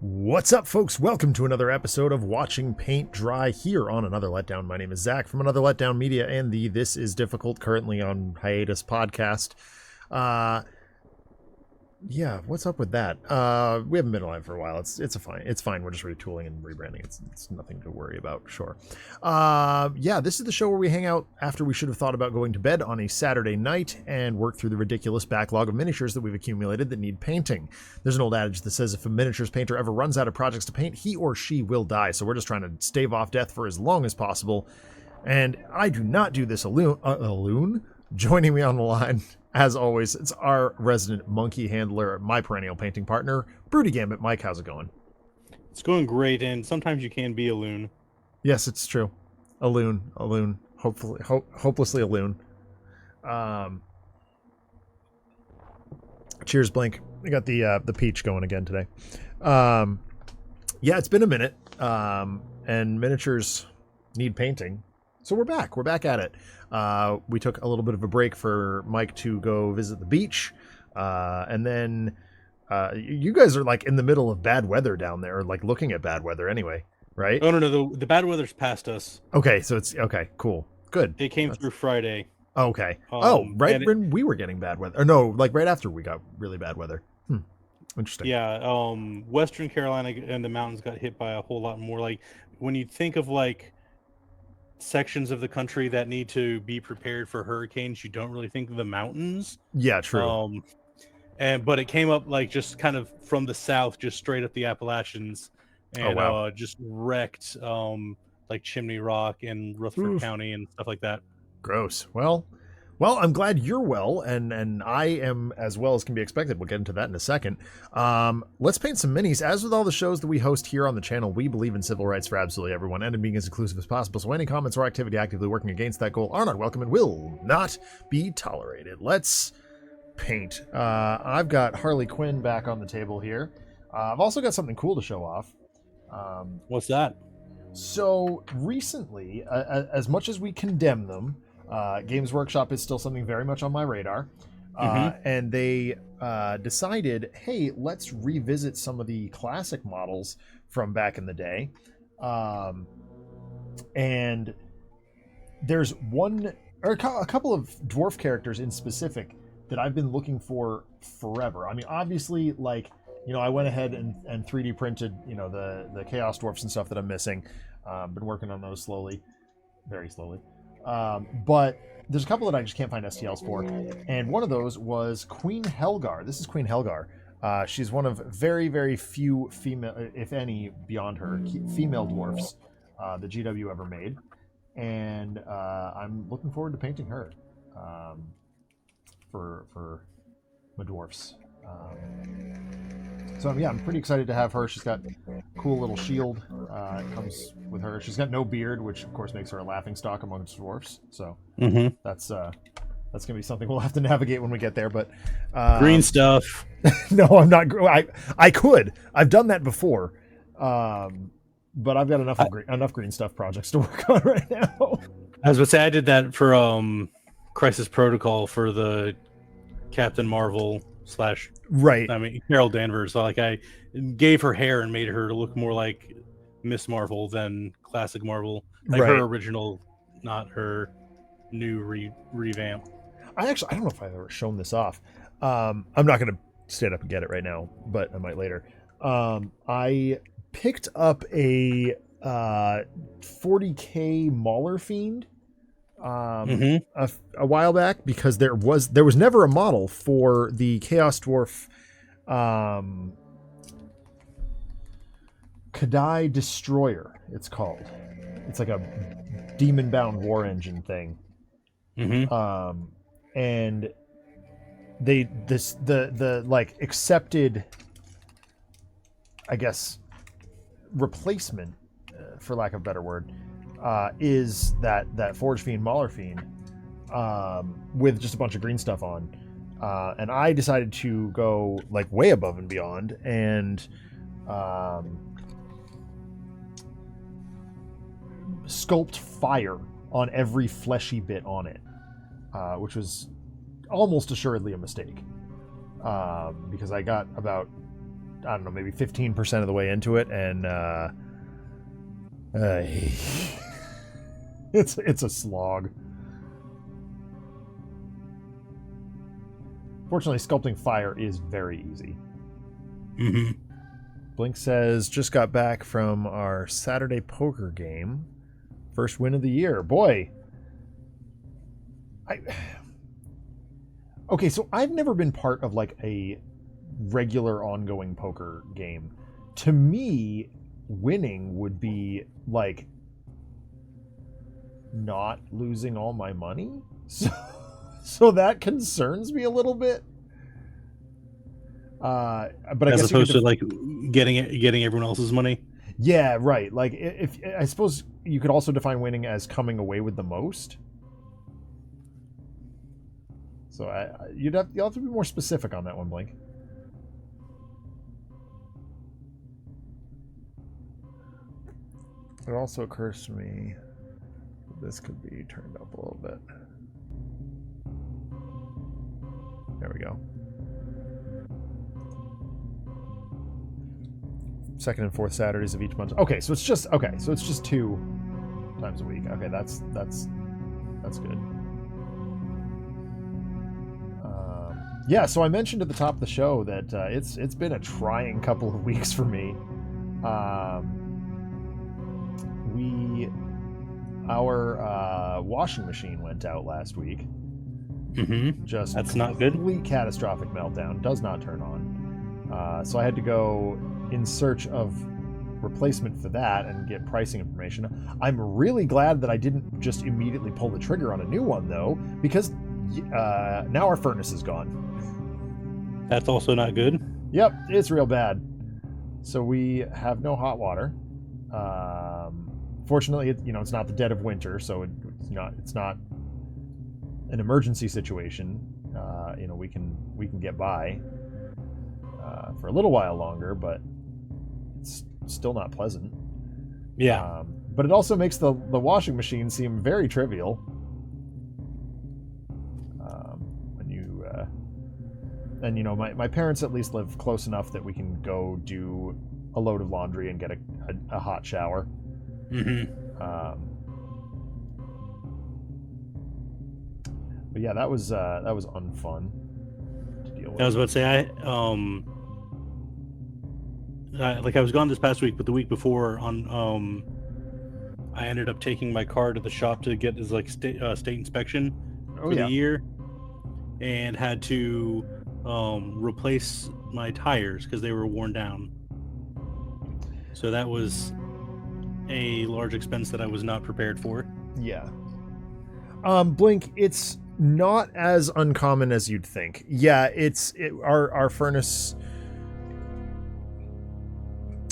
What's up, folks? Welcome to another episode of Watching Paint Dry here on Another Letdown. My name is Zach from Another Letdown Media and the This Is Difficult, currently on hiatus podcast. Yeah, what's up with that? We haven't been alive for a while. It's fine. We're just retooling and rebranding. It's nothing to worry about, sure. Yeah, this is the show where we hang out after we should have thought about going to bed on a Saturday night and work through the ridiculous backlog of miniatures that we've accumulated that need painting. There's an old adage that says if a miniatures painter ever runs out of projects to paint, he or she will die. So we're just trying to stave off death for as long as possible. And I do not do this alone. Joining me on the line, as always, it's our resident monkey handler, my perennial painting partner, Broody Gambit. Mike, how's it going? It's going great, and sometimes you can be a loon. Yes, it's true. A loon. Hopelessly a loon. Cheers, Blink. We got the peach going again today. Yeah, it's been a minute, and miniatures need painting. So we're back. We're back at it. We took a little bit of a break for Mike to go visit the beach. And then you guys are like in the middle of bad weather down there, like looking at bad weather anyway, right? Oh, no. The bad weather's past us. Okay, so it's okay, cool. Good. It came through Friday. Okay. Right when we were getting bad weather. Or no, like right after we got really bad weather. Interesting. Yeah, Western Carolina and the mountains got hit by a whole lot more. Like when you think of like sections of the country that need to be prepared for hurricanes, you don't really think of the mountains. Yeah, true. But it came up like just kind of from the south, just straight up the Appalachians, and just wrecked like Chimney Rock and Rutherford County and stuff like that. Gross. Well, I'm glad you're well, and I am as well as can be expected. We'll get into that in a second. Let's paint some minis. As with all the shows that we host here on the channel, we believe in civil rights for absolutely everyone and in being as inclusive as possible, so any comments or activity actively working against that goal are not welcome and will not be tolerated. Let's paint. I've got Harley Quinn back on the table here. I've also got something cool to show off. What's that? So recently, as much as we condemn them, Games Workshop is still something very much on my radar. And they decided, hey, let's revisit some of the classic models from back in the day. And there's a couple of dwarf characters in specific that I've been looking for forever. I mean, obviously, like, I went ahead and 3D printed, the Chaos Dwarfs and stuff that I'm missing. Been working on those slowly, very slowly. But there's a couple that I just can't find STLs for. And one of those was Queen Helgar. This is Queen Helgar. She's one of very, very few female, if any, beyond her, female dwarfs that GW ever made. and I'm looking forward to painting her for my dwarfs. So yeah, I'm pretty excited to have her. She's got a cool little shield. It comes with her. She's got no beard, which of course makes her a laughingstock amongst dwarfs. So that's gonna be something we'll have to navigate when we get there. But green stuff. no, I'm not. I could. I've done that before, but I've got enough green stuff projects to work on right now. I was gonna say I did that for Crisis Protocol for the Captain Marvel / right. I mean Carol Danvers. So like I gave her hair and made her look more like Miss Marvel than classic Marvel, like her original, not her new revamp. I don't know if I've ever shown this off. I'm not going to stand up and get it right now, but I might later. I picked up a 40K Mauler Fiend a while back because there was never a model for the Chaos Dwarf Kadai Destroyer. It's called. It's like a demon-bound war engine thing. And the like accepted, I guess, replacement, for lack of a better word, is that Forge Fiend Mauler Fiend with just a bunch of green stuff on, and I decided to go like way above and beyond and sculpt fire on every fleshy bit on it, which was almost assuredly a mistake, because I got about, I don't know, maybe 15% of the way into it, and it's a slog. Fortunately, sculpting fire is very easy. Blink says, just got back from our Saturday poker game. First win of the year. Boy. Okay, so I've never been part of like a regular ongoing poker game. To me, winning would be like not losing all my money. So that concerns me a little bit. But I as guess opposed to like getting everyone else's money. Yeah, right. Like if I suppose you could also define winning as coming away with the most. So you'll have to be more specific on that one, Blink. It also occurs to me that this could be turned up a little bit. There we go. Second and fourth Saturdays of each month. Okay, so it's just 2 times a week. Okay, that's good. Yeah, so I mentioned at the top of the show that it's been a trying couple of weeks for me. Our washing machine went out last week. Just that's not good. Complete catastrophic meltdown. Does not turn on. So I had to go in search of replacement for that and get pricing information. I'm really glad that I didn't just immediately pull the trigger on a new one though, because now our furnace is gone. That's also not good. Yep, it's real bad. So we have no hot water. Fortunately, it's not the dead of winter, so it's not an emergency situation. We can get by for a little while longer, but it's still not pleasant. Yeah. But it also makes the washing machine seem very trivial. And my parents at least live close enough that we can go do a load of laundry and get a hot shower. But yeah, that was unfun to deal with. I was about to say I was gone this past week, but the week before I ended up taking my car to the shop to get his like state inspection for the year, and had to replace my tires because they were worn down. So that was a large expense that I was not prepared for. Yeah. Blink, it's not as uncommon as you'd think. Yeah, our furnace.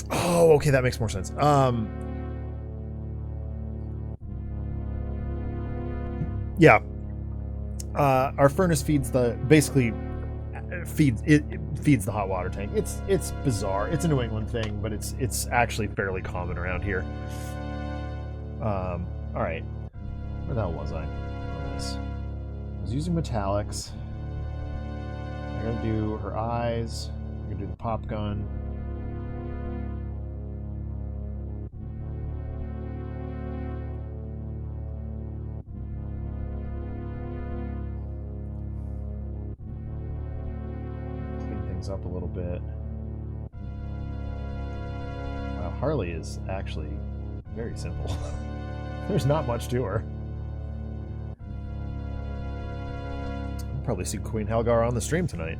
Oh, okay, that makes more sense. Yeah. Our furnace feeds feeds the hot water tank. It's bizarre. It's a New England thing, but it's actually fairly common around here. All right. Where the hell was I on this? I was using metallics. I'm gonna do her eyes. I'm gonna do the pop gun. Clean things up a little bit. Wow, Harley is actually very simple. There's not much to her. I'll probably see Queen Helgar on the stream tonight.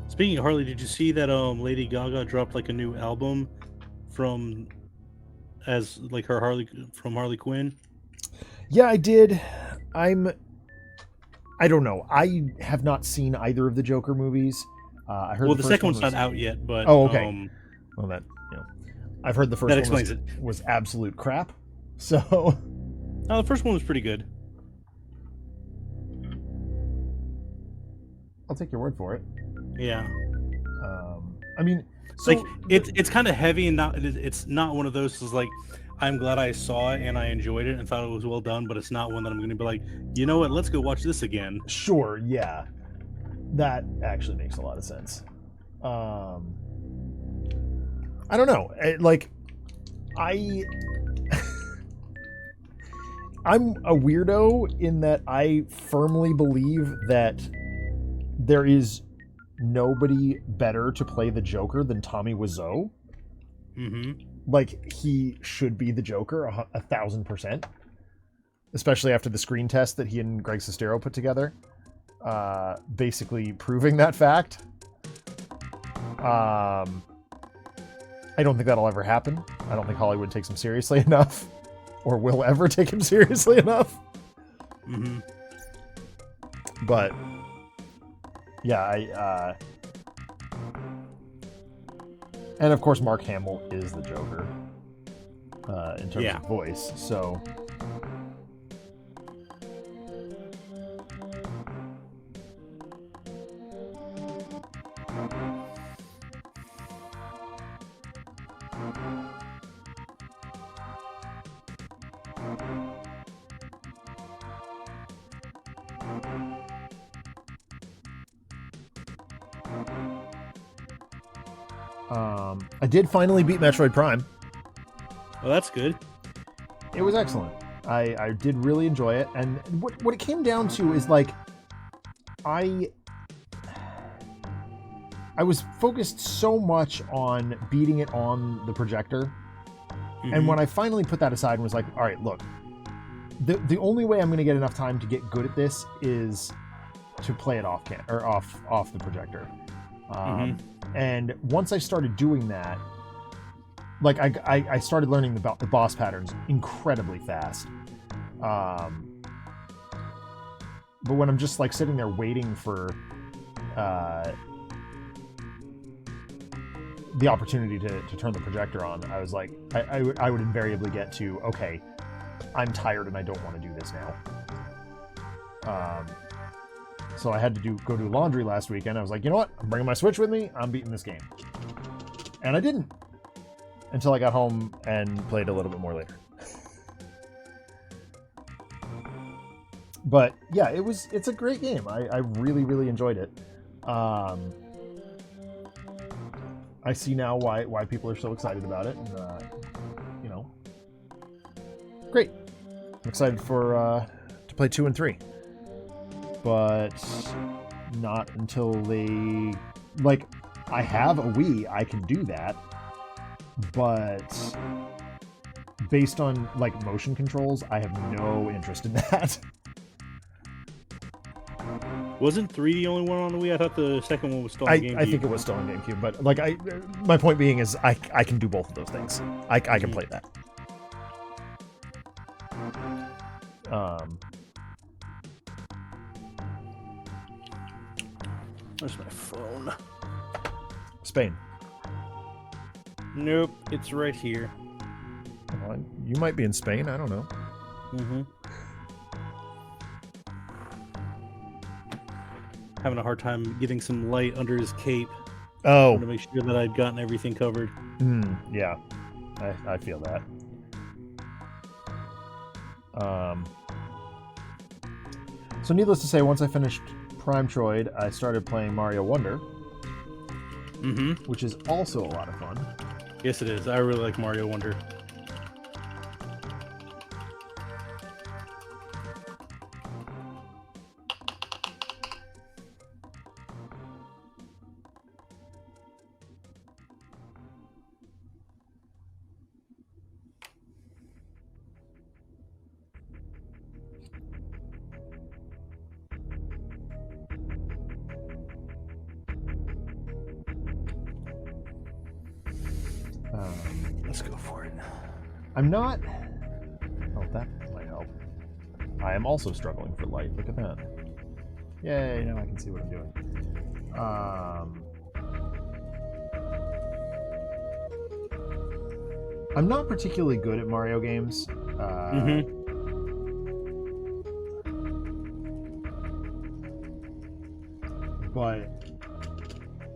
Speaking of Harley, did you see that Lady Gaga dropped like a new album as like her Harley Quinn? Yeah, I did. I don't know. I have not seen either of the Joker movies. I heard the second one's not out yet, but oh, okay. Well, that I've heard the first that explains it. Was absolute crap. So the first one was pretty good. I'll take your word for it. Yeah. I mean, so like it's kind of heavy and it's not one of those. Is like I'm glad I saw it and I enjoyed it and thought it was well done, but it's not one that I'm going to be like, you know what? Let's go watch this again. Sure. Yeah. That actually makes a lot of sense. I don't know. I'm a weirdo in that I firmly believe that there is nobody better to play the Joker than Tommy Wiseau. Mm-hmm. Like, he should be the Joker 1,000%. Especially after the screen test that he and Greg Sestero put together. Basically proving that fact. I don't think that'll ever happen. I don't think Hollywood takes him seriously enough. Or will ever take him seriously enough. Mm-hmm. But yeah, and of course Mark Hamill is the Joker in terms of voice, so I did finally beat Metroid Prime. Well, that's good. It was excellent. I did really enjoy it, and what it came down to is like I was focused so much on beating it on the projector, and when I finally put that aside and was like, all right, look, the only way I'm going to get enough time to get good at this is to play it off the projector. And once I started doing that, like I started learning the boss patterns incredibly fast. But when I'm just like sitting there waiting for the opportunity to turn the projector on, I was like, I would invariably get to, okay, I'm tired and I don't want to do this now. So I had to go do laundry last weekend. I was like, you know what? I'm bringing my Switch with me. I'm beating this game. And I didn't. Until I got home and played a little bit more later. But yeah, it's a great game. I really, really enjoyed it. I see now why people are so excited about it. And, great. I'm excited to play 2 and 3. But not until they... Like, I have a Wii, I can do that. But based on, like, motion controls, I have no interest in that. Wasn't 3 the only one on the Wii? I thought the second one was still on GameCube. I think it was still on GameCube, but, like, my point being is I can do both of those things. I can play that. Where's my phone? Spain. Nope, it's right here. Well, you might be in Spain. I don't know. Mm-hmm. Having a hard time getting some light under his cape. Oh. I wanted to make sure that I'd gotten everything covered. Yeah. I feel that. So needless to say, once I finished Prime Troid, I started playing Mario Wonder. Which is also a lot of fun. Yes, it is. I really like Mario Wonder. Let's go for it. I'm not... Oh, that might help. I am also struggling for light. Look at that. Yay, now I can see what I'm doing. I'm not particularly good at Mario games. But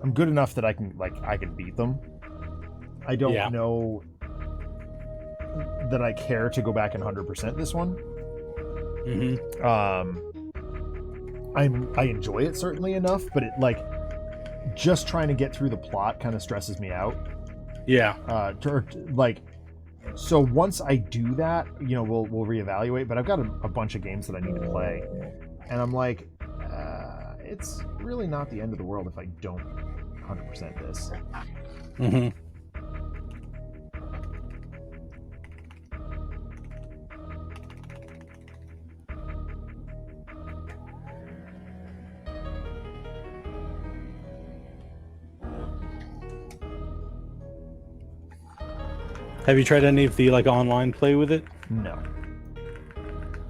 I'm good enough that I can beat them. I don't know that I care to go back and 100% this one. I enjoy it certainly enough, but it just trying to get through the plot kind of stresses me out. Yeah. So once I do that, we'll reevaluate. But I've got a bunch of games that I need to play, and I'm like, it's really not the end of the world if I don't 100% this. Have you tried any of the online play with it? No.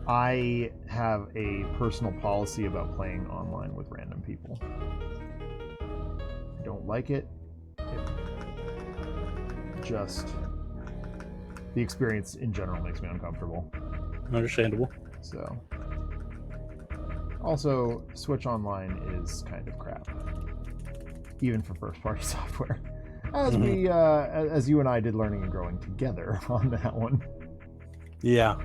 I have a personal policy about playing online with random people. I don't like it. Just the experience in general makes me uncomfortable. Understandable. So, also, Switch Online is kind of crap, even for first-party software. As we, as you and I did learning and growing together on that one. Yeah.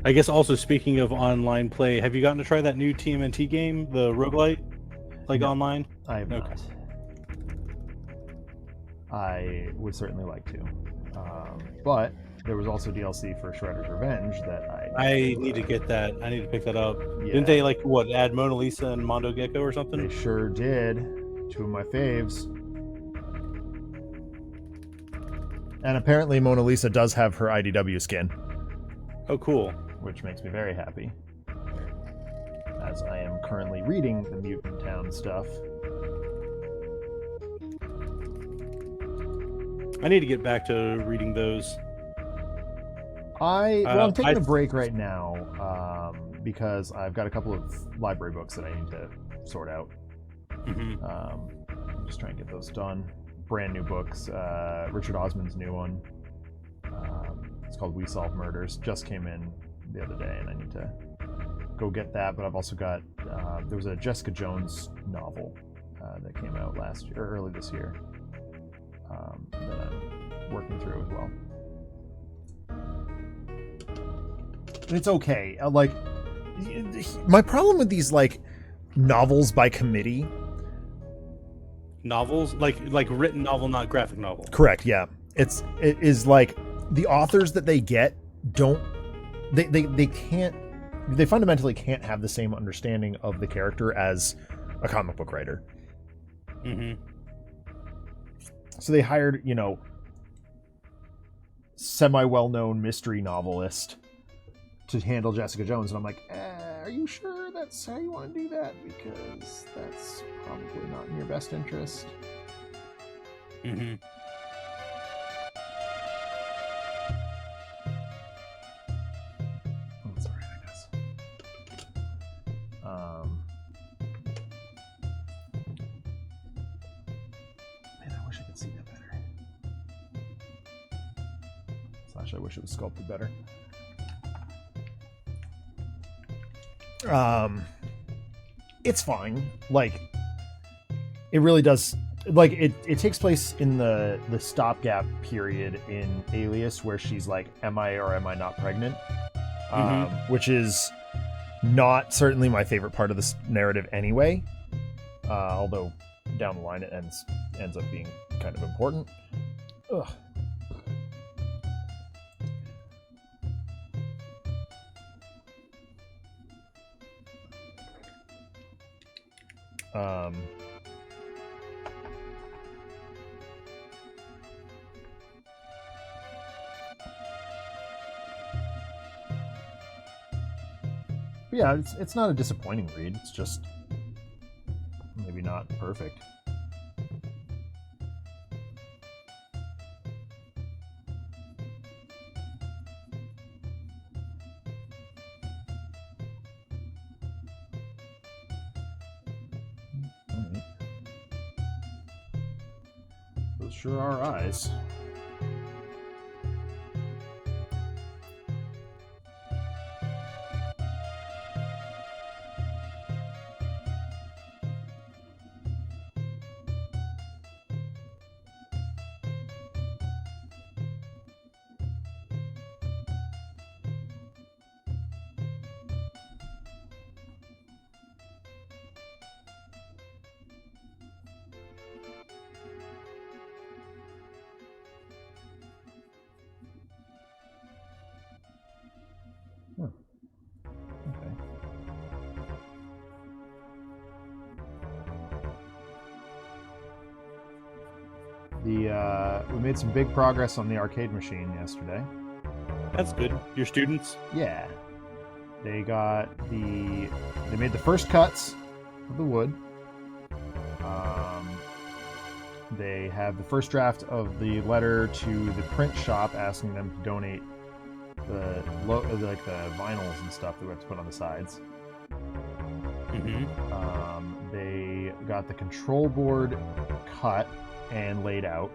I guess also speaking of online play, have you gotten to try that new TMNT game, the roguelite, No, online? I have not. I would certainly like to, but there was also DLC for Shredder's Revenge that I need to get that. I need to pick that up. Yeah. Didn't they add Mona Lisa and Mondo Gecko or something? They sure did. Two of my faves. And apparently Mona Lisa does have her IDW skin. Oh, cool. Which makes me very happy. As I am currently reading the Mutant Town stuff. I need to get back to reading those. I'm taking a break right now because I've got a couple of library books that I need to sort out. I'm just trying to get those done. Brand new books. Richard Osman's new one. It's called We Solve Murders. Just came in the other day, and I need to go get that. But I've also got there was a Jessica Jones novel that came out last year, or early this year, that I'm working through as well. And it's okay. My problem with these novels by committee. Novels like written novel, not graphic novel. Correct. Yeah. It is the authors that they get they fundamentally can't have the same understanding of the character as a comic book writer. So they hired semi well-known mystery novelist to handle Jessica Jones, and I'm like, are you sure that's how you want to do that? Because that's probably not in your best interest. Gosh, I wish it was sculpted better. It's fine. Like, it really does. Like, it takes place in the stopgap period in Alias where she's like, am I or am I not pregnant? Which is not certainly my favorite part of this narrative anyway. Although down the line it ends up being kind of important. Ugh. Yeah, it's not a disappointing read. It's just maybe not perfect. Right. Those sure are eyes. Okay. We made some big progress on the arcade machine yesterday. That's good. Your students? Yeah. They made the first cuts of the wood. They have the first draft of the letter to the print shop asking them to donate the vinyls and stuff that we have to put on the sides. They got the control board cut and laid out.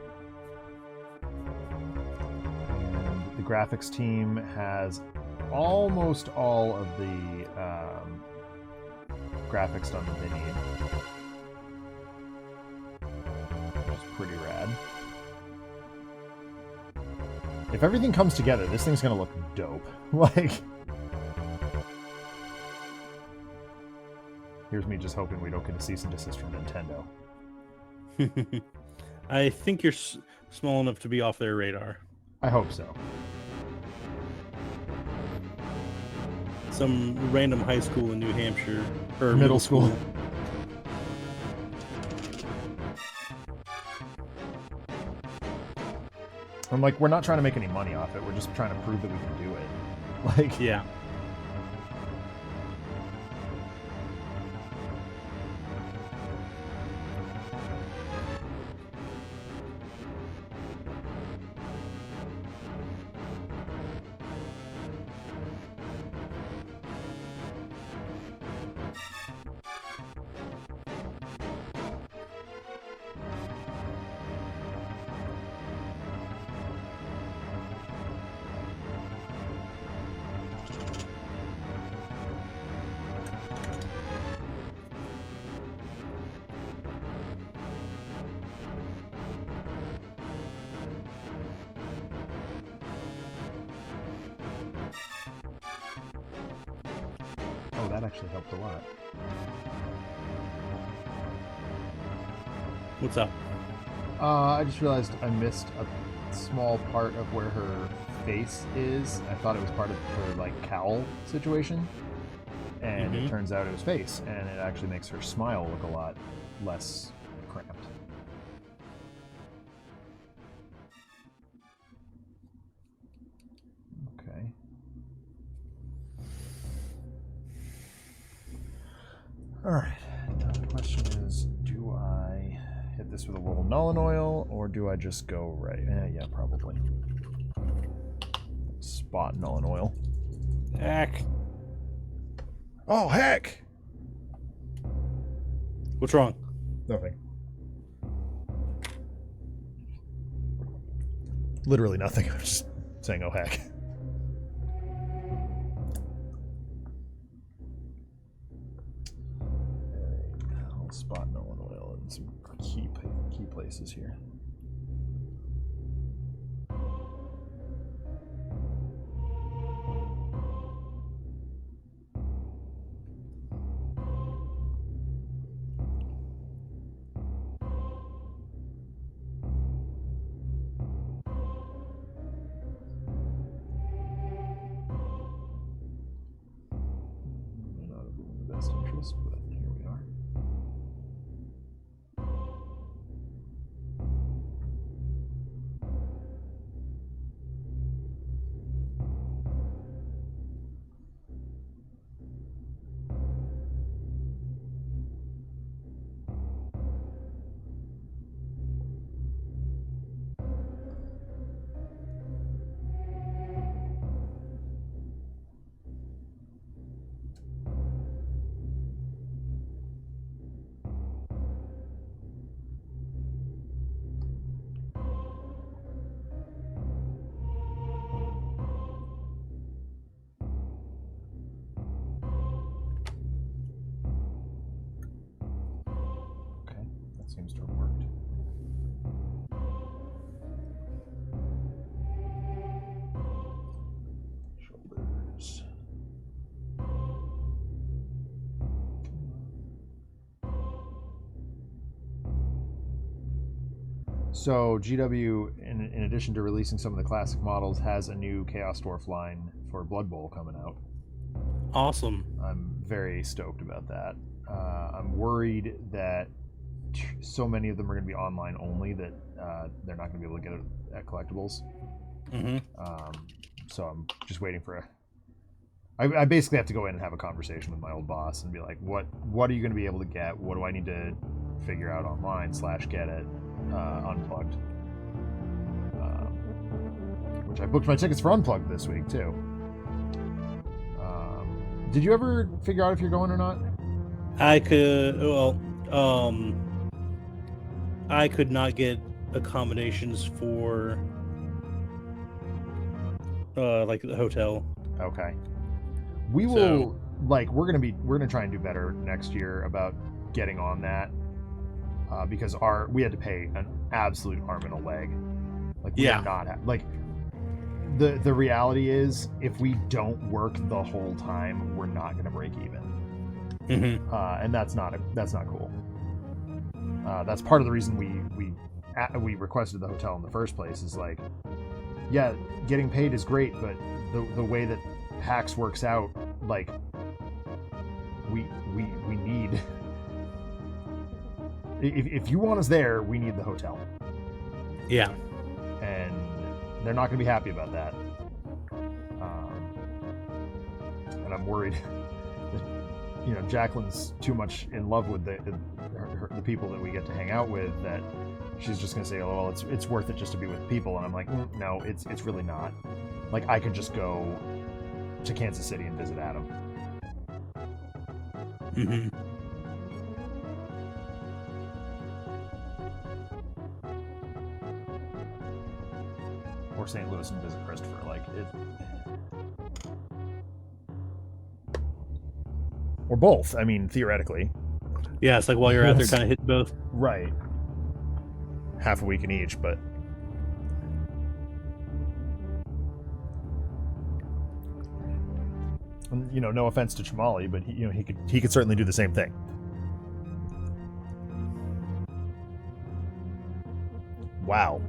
And the graphics team has almost all of the graphics done that they need. Which is pretty rad. If everything comes together, this thing's gonna look dope. Like, here's me just hoping we don't get a cease and desist from Nintendo. I think you're small enough to be off their radar. I hope so. Some random high school in New Hampshire, or Middle school. I'm like, we're not trying to make any money off it. We're just trying to prove that we can do it. Like, Yeah. oh, that actually helped a lot. What's up? I just realized I missed a small part of where her face is. I thought it was part of her, like, cowl situation. And it turns out it was face. And it actually makes her smile look a lot less cramped. Okay. Alright. Now the question is, do I hit this with a little Nuln Oil, or do I just go right? Yeah, probably. Spot Nuln Oil. Heck. Oh, heck! What's wrong? Nothing. Literally nothing. I'm just saying, oh heck. I'll spot no one oil in some key places here. But here we are. Seems to have worked. Shoulders. So GW, in addition to releasing some of the classic models, has a new Chaos Dwarf line for Blood Bowl coming out. Awesome. I'm very stoked about that. I'm worried that so many of them are going to be online only that they're not going to be able to get it at collectibles. Mm-hmm. So I'm just waiting for I basically have to go in and have a conversation with my old boss and be like, what are you going to be able to get? What do I need to figure out online / get it Unplugged? Which I booked my tickets for Unplugged this week too. Did you ever figure out if you're going or not? I could not get accommodations for like the hotel. Okay. We will we're gonna try and do better next year about getting on that because we had to pay an absolute arm and a leg. Like we are not the reality is if we don't work the whole time, we're not gonna break even. Mm-hmm. And that's not cool. That's part of the reason we requested the hotel in the first place. Is like, yeah, getting paid is great, but the way that PAX works out, like, we need. If you want us there, we need the hotel. Yeah, and they're not going to be happy about that. And I'm worried. Jacqueline's too much in love with the people that we get to hang out with that she's just gonna say, oh well, it's worth it just to be with people. And I'm like, no, it's really not. Like, I could just go to Kansas City and visit Adam. Mm-hmm. Or St. Louis and visit Christopher. Like it. Or both. I mean, theoretically. Yeah, it's like while you're out there, kind of hit both. Right. Half a week in each, but. And, no offense to Chamali, but he could certainly do the same thing. Wow.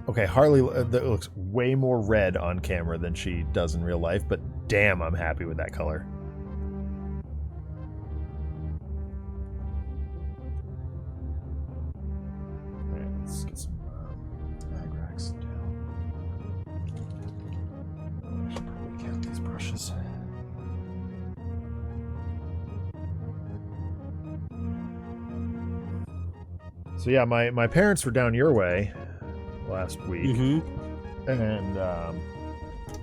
Okay, Harley looks way more red on camera than she does in real life, but damn, I'm happy with that color. All right, let's get some mag racks down. I should probably count these brushes. So yeah, my parents were down your way last week, mm-hmm. and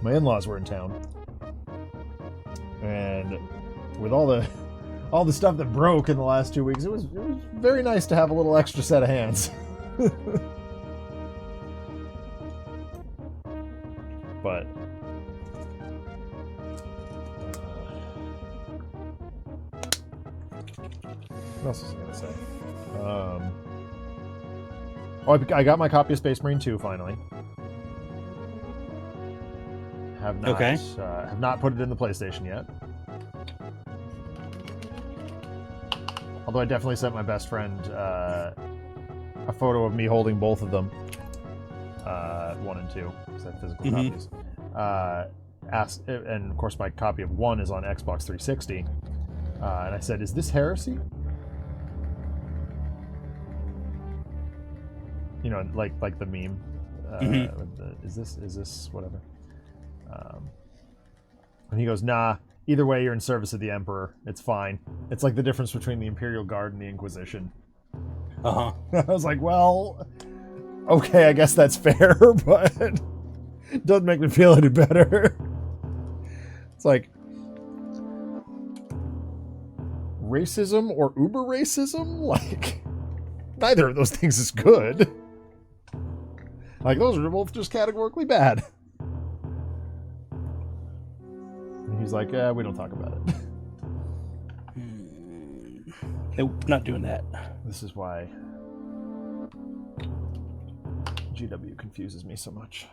my in-laws were in town, and with all the stuff that broke in the last 2 weeks, it was very nice to have a little extra set of hands. but what else was I gonna say? I got my copy of Space Marine 2 finally. Have not put it in the PlayStation yet. Although I definitely sent my best friend a photo of me holding both of them, 1 and 2, because I have physical copies. And of course my copy of 1 is on Xbox 360. And I said, "Is this heresy?" You know, like the meme. With the, is this whatever? And he goes, "Nah. Either way, you're in service of the Emperor. It's fine. It's like the difference between the Imperial Guard and the Inquisition." I was like, "Well, okay, I guess that's fair, but it doesn't make me feel any better." It's like racism or uber racism. Like, neither of those things is good. Like, those are both just categorically bad. And he's like, "Yeah, we don't talk about it." Nope, not doing that. This is why GW confuses me so much.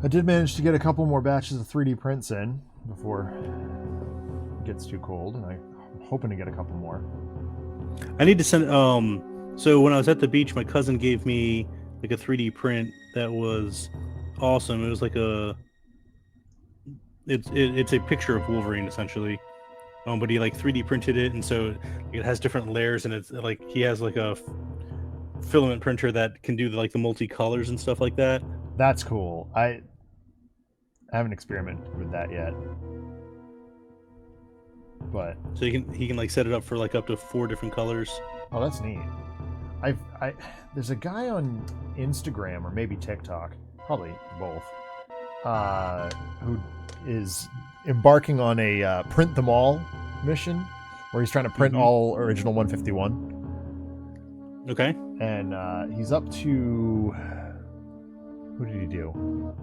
I did manage to get a couple more batches of 3D prints in before it gets too cold, and I'm hoping to get a couple more. I need to send. So when I was at the beach, my cousin gave me like a 3D print that was awesome. It was like it's a picture of Wolverine essentially, but he like 3D printed it, and so it has different layers, and it's like he has like a filament printer that can do like the multicolors and stuff like that. That's cool. I haven't experimented with that yet, but so he can like set it up for like up to 4 different colors. Oh, that's neat. There's a guy on Instagram or maybe TikTok, probably both, who is embarking on a print them all mission where he's trying to print all original 151. Okay. And he's up to, who did he do?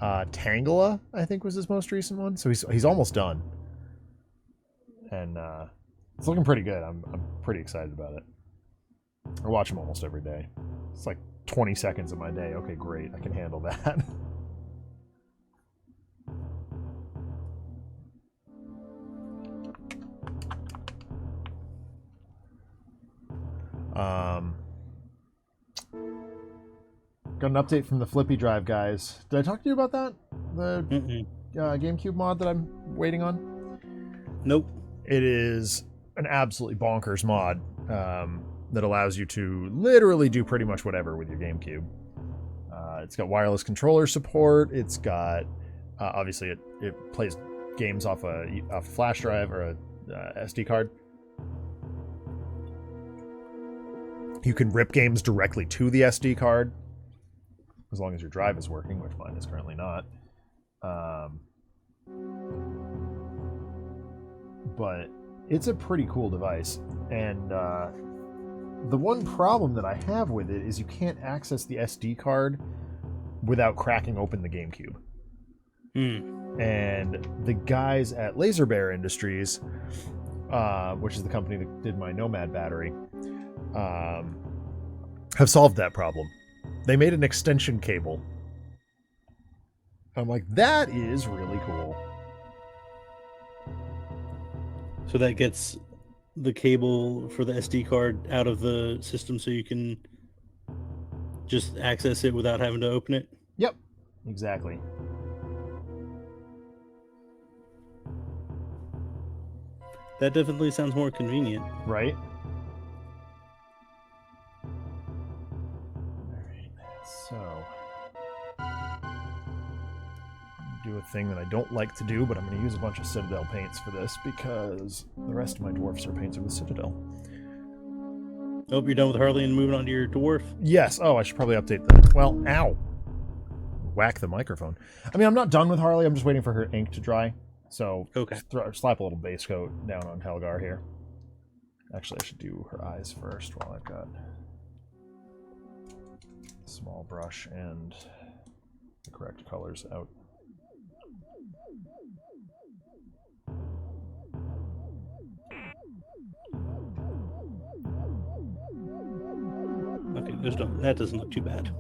Tangela, I think, was his most recent one. So he's almost done, and it's looking pretty good. I'm pretty excited about it. I watch him almost every day. It's like 20 seconds of my day. Okay, great. I can handle that. Got an update from the Flippy Drive guys. Did I talk to you about that? The GameCube mod that I'm waiting on? Nope. It is an absolutely bonkers mod that allows you to literally do pretty much whatever with your GameCube. It's got wireless controller support. It's got obviously it plays games off a flash drive or a SD card. You can rip games directly to the SD card, as long as your drive is working, which mine is currently not. But it's a pretty cool device. And the one problem that I have with it is you can't access the SD card without cracking open the GameCube. And the guys at Laser Bear Industries, which is the company that did my Nomad battery, have solved that problem. They made an extension cable. I'm like, that is really cool. So that gets the cable for the SD card out of the system so you can just access it without having to open it? Yep, exactly. That definitely sounds more convenient. Right? So, do a thing that I don't like to do, but I'm going to use a bunch of Citadel paints for this because the rest of my dwarfs are painted with Citadel. Hope you're done with Harley and moving on to your dwarf. Yes. Oh, I should probably update that. Well, ow. Whack the microphone. I mean, I'm not done with Harley. I'm just waiting for her ink to dry. So Okay. Slap a little base coat down on Helgar here. Actually, I should do her eyes first while I've got a small brush and the correct colors out. Okay, that doesn't look too bad.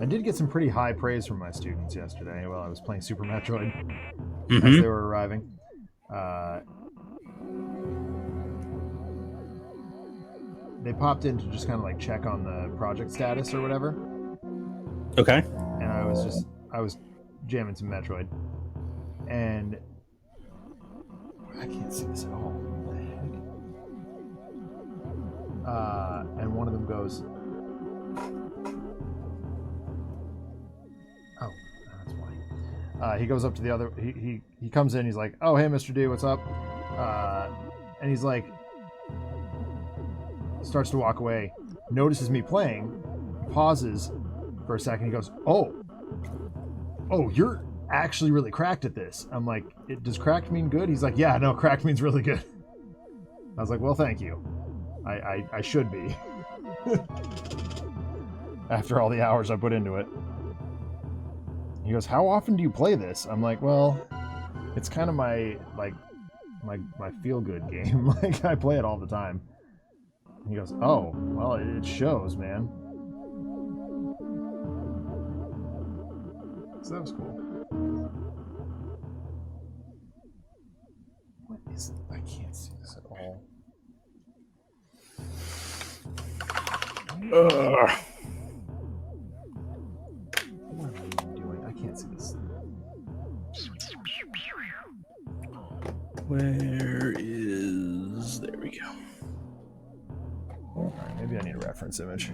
I did get some pretty high praise from my students yesterday while I was playing Super Metroid as Mm-hmm. they were arriving. They popped in to just kind of like check on the project status or whatever, Okay. and I was jamming some Metroid, and I can't see this at all. What the heck? And one of them goes, "Oh, that's why." He goes up to the other. He comes in. He's like, "Oh, hey, Mr. D, what's up?" And he's like, starts to walk away, notices me playing, pauses for a second. He goes, "Oh, you're actually really cracked at this." I'm like, "Does cracked mean good?" He's like, "Yeah, no, cracked means really good." I was like, "Well, thank you. I should be." After all the hours I put into it. He goes, "How often do you play this?" I'm like, "Well, it's kind of my feel-good game. Like, I play it all the time." He goes, "Oh, well, it shows, man." So that was cool. What is it? I can't see this at all. What am I even doing? I can't see this. Where is... There we go. Alright, maybe I need a reference image.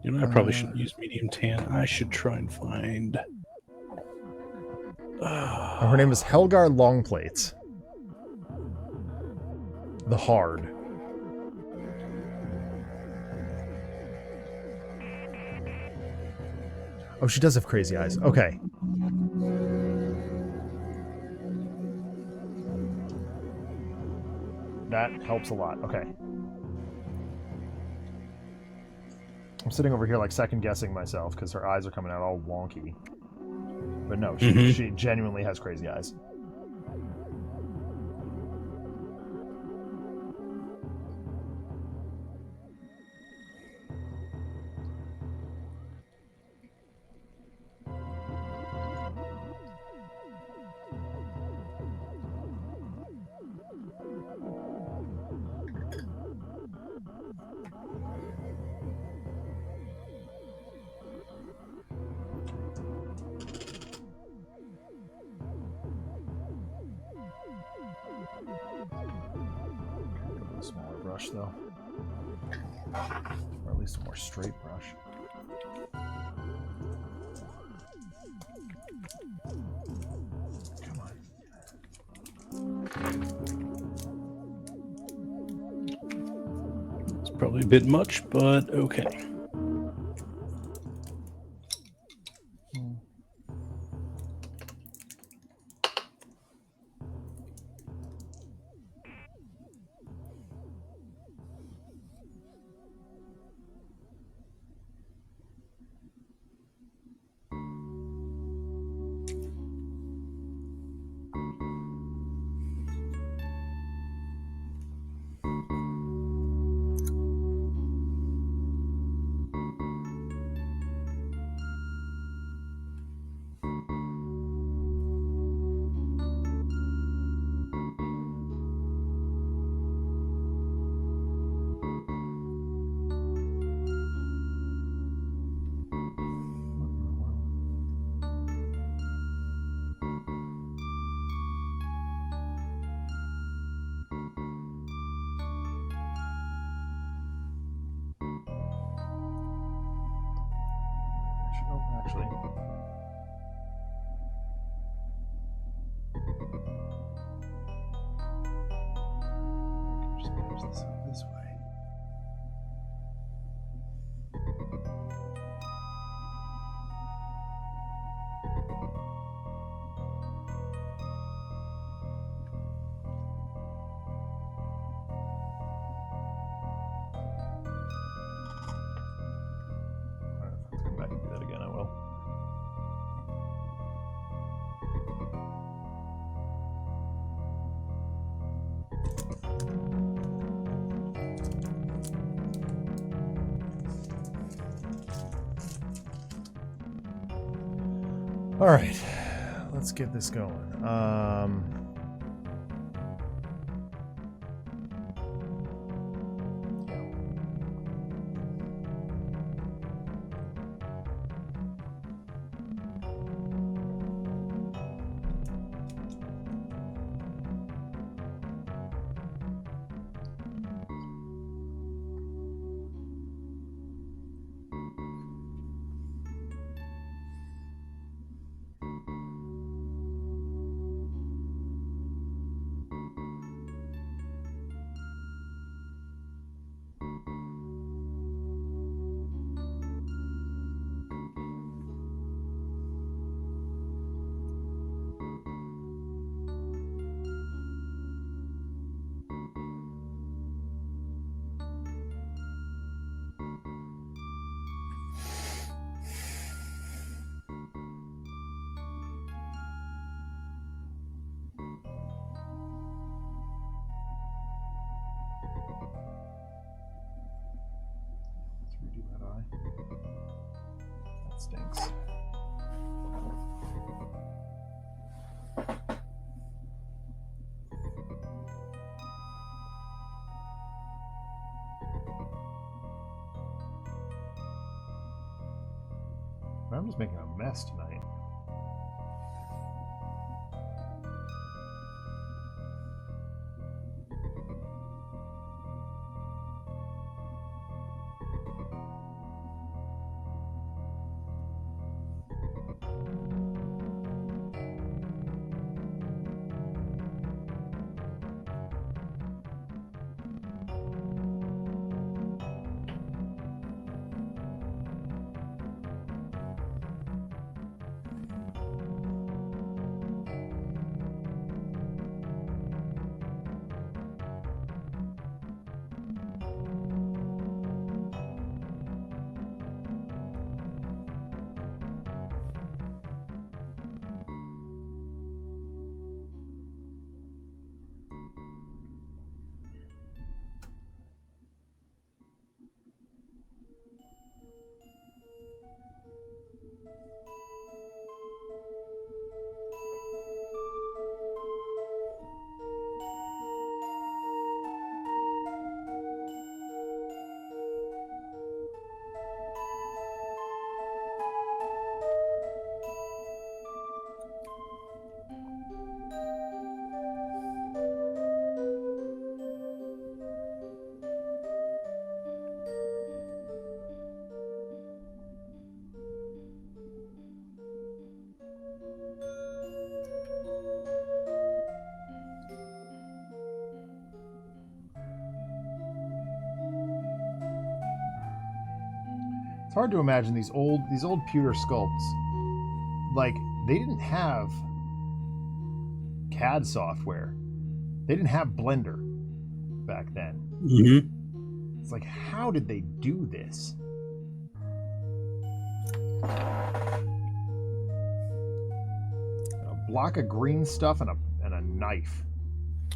You know, I probably shouldn't use medium tan. I should try and find... Her name is Helgar Longplates. The Hard. Oh, she does have crazy eyes. Okay. That helps a lot. Okay. I'm sitting over here like second guessing myself because her eyes are coming out all wonky. But no, she genuinely has crazy eyes. A smaller brush though, or at least a more straight brush. Come on. It's probably a bit much, but okay. Oh, actually. Just patch this up this way. Come back and do that again, I will. All right, let's get this going. That stinks. I'm just making a mess tonight. It's hard to imagine these old pewter sculpts. Like, they didn't have CAD software. They didn't have Blender back then. Mm-hmm. It's like, how did they do this? A block of green stuff and a knife.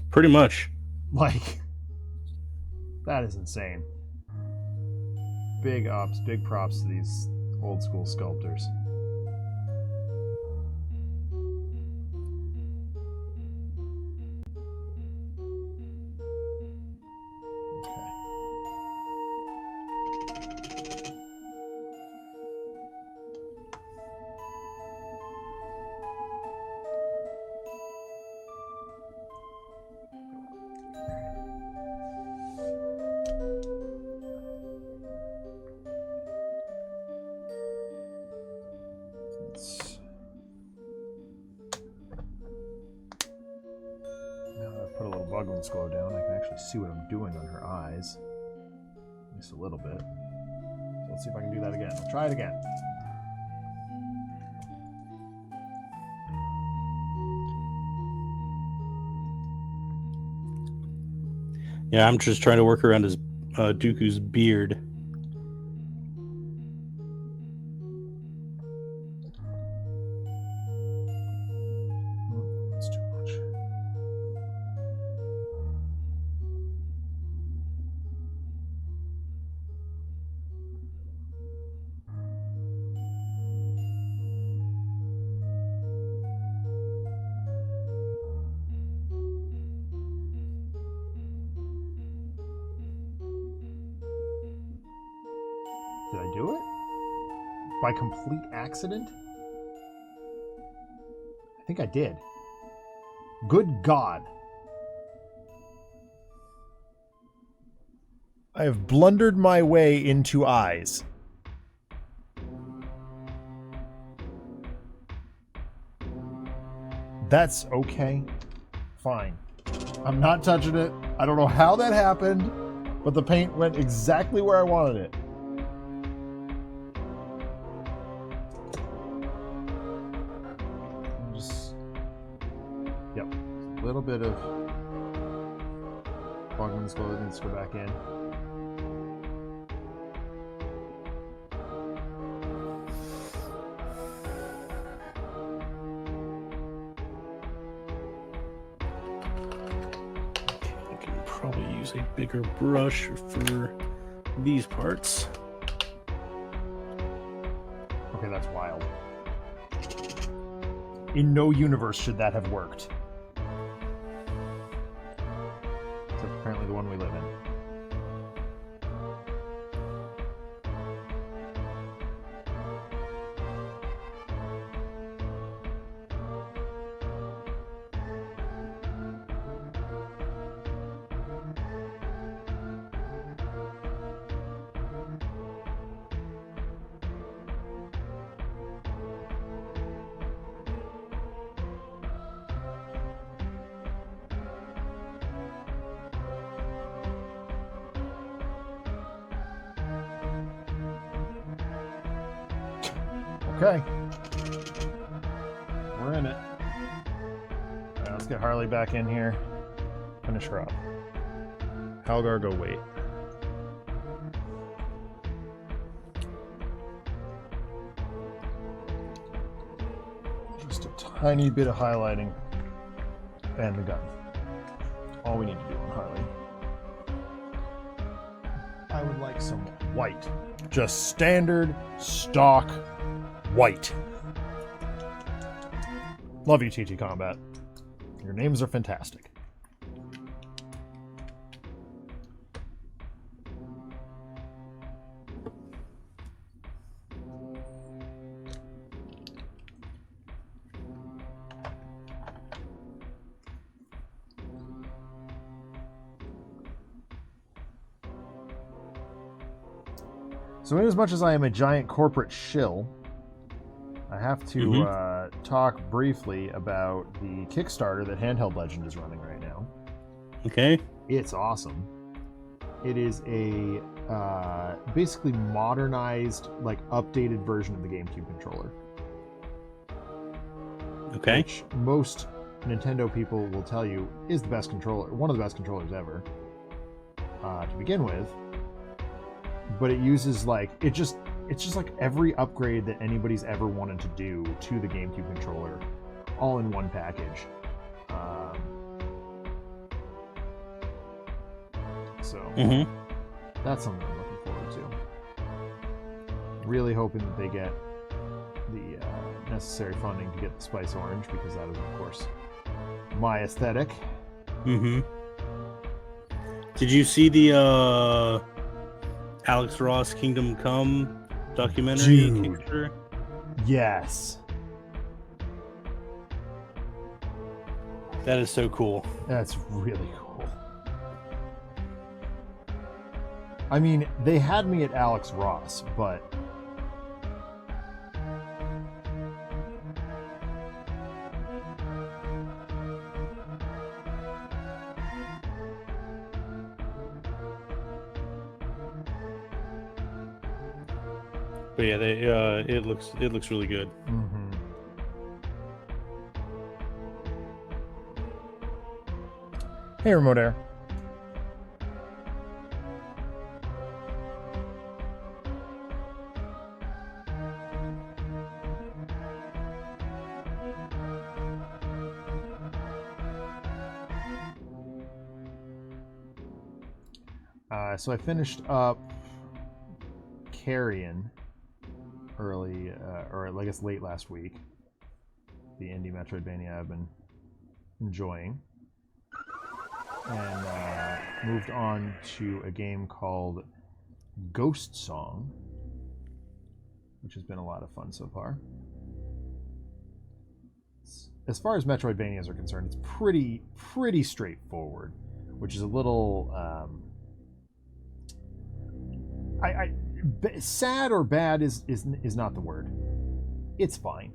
Pretty much. Like, that is insane. Big ups, big props to these old school sculptors. volume slow down. I can actually see what I'm doing on her eyes. Just a little bit. So let's see if I can do that again. I'll try it again. Yeah, I'm just trying to work around his Dooku's beard. That's too much. Did I do it? By complete accident? I think I did. Good God. I have blundered my way into eyes. That's okay. Fine. I'm not touching it. I don't know how that happened, but the paint went exactly where I wanted it. Yep. A little bit of Bogman's glow needs to go back in. I can probably use a bigger brush for these parts. Okay, that's wild. In no universe should that have worked. Except apparently the one we live in. Okay. We're in it. All right, let's get Harley back in here. Finish her up. Halgar, go wait. Just a tiny bit of highlighting and the gun. All we need to do on Harley. I would like some white. Just standard, stock, white. Love you, TT Combat. Your names are fantastic. So in as much as I am a giant corporate shill, I have to talk briefly about the Kickstarter that Handheld Legend is running right now. Okay. It's awesome. It is a basically modernized, like updated version of the GameCube controller. Okay. Which most Nintendo people will tell you is the best controller, one of the best controllers ever to begin with. But it uses it's just like every upgrade that anybody's ever wanted to do to the GameCube controller, all in one package. So that's something I'm looking forward to. Really hoping that they get the necessary funding to get the Spice Orange, because that is, of course, my aesthetic. Did you see the Alex Ross Kingdom Come documentary? Dude. Yes. That is so cool. That's really cool. I mean, they had me at Alex Ross, but But yeah, they it looks really good. Mm-hmm. Hey, Remote Air. So I finished up Carrion early, or I guess late last week. The indie Metroidvania I've been enjoying. And moved on to a game called Ghost Song, which has been a lot of fun so far. As far as Metroidvanias are concerned, it's pretty straightforward, which is a little sad or bad is not the word. It's fine.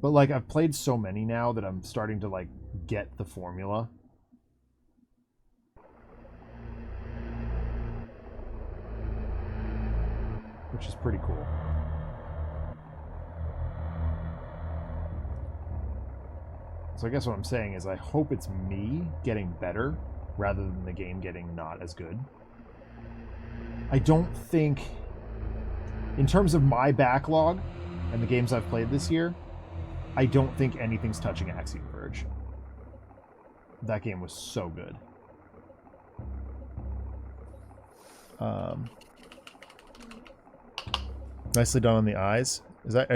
But like I've played so many now that I'm starting to like get the formula. Which is pretty cool. So I guess what I'm saying is I hope it's me getting better rather than the game getting not as good. I don't think, in terms of my backlog and the games I've played this year, I don't think anything's touching Axiom Verge. That game was so good. Nicely done on the eyes. Is that...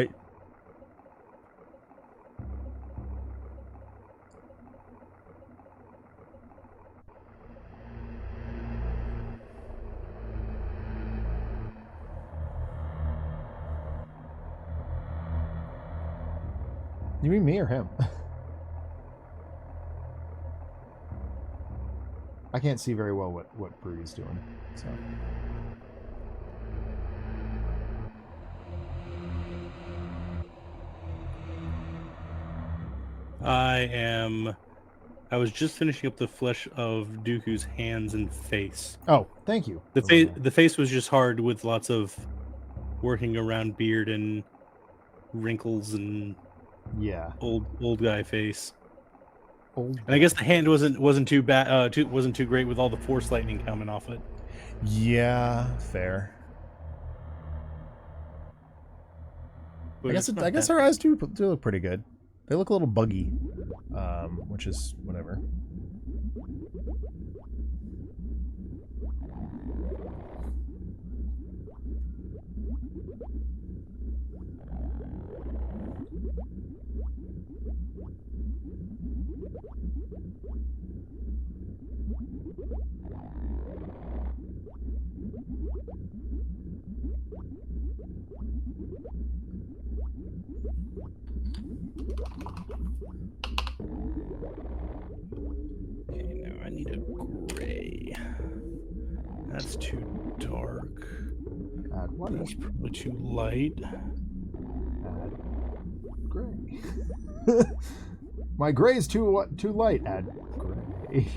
You mean me or him? I can't see very well what Brody's doing, so... I was just finishing up the flesh of Dooku's hands and face. Oh, thank you. The face was just hard with lots of working around beard and wrinkles and old guy face. And I guess the hand wasn't too bad. Wasn't too great with all the force lightning coming off it. Yeah, fair. But I guess her eyes do look pretty good. They look a little buggy, which is whatever. That's too dark. That's probably too light. Gray. My gray is too light. Add gray.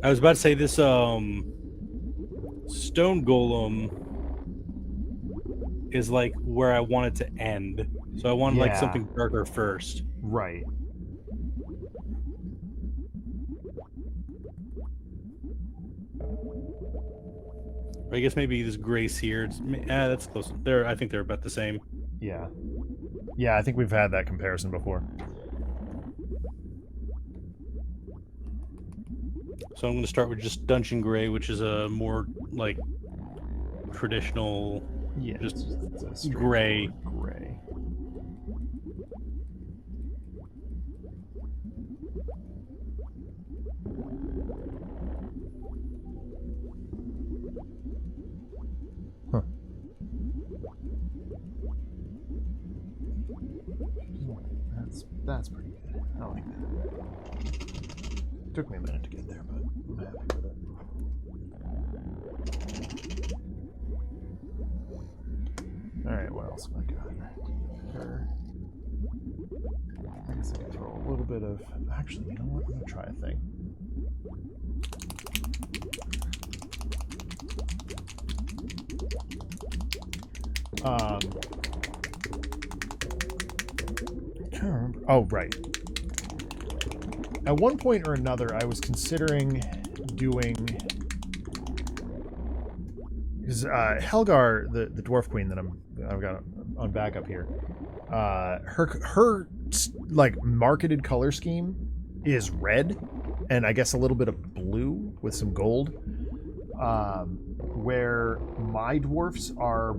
I was about to say this stone golem is like where I want it to end. So I want like something darker first. Right. Or I guess maybe this grace here. That's close. I think they're about the same. Yeah. Yeah, I think we've had that comparison before. So I'm going to start with just Dungeon Gray, which is a more like traditional, just gray. Gray. Huh. That's pretty good. I like that. Took me a minute to get there, but I'm happy with it. right, what else have I got? There. I guess I can throw a little bit of... Actually, you know what? I'm going to try a thing. I can't remember. Oh, right. At one point or another, I was considering doing... Because Helgar, the dwarf queen that I've got on backup here, her like marketed color scheme is red, and I guess a little bit of blue with some gold. Where my dwarfs are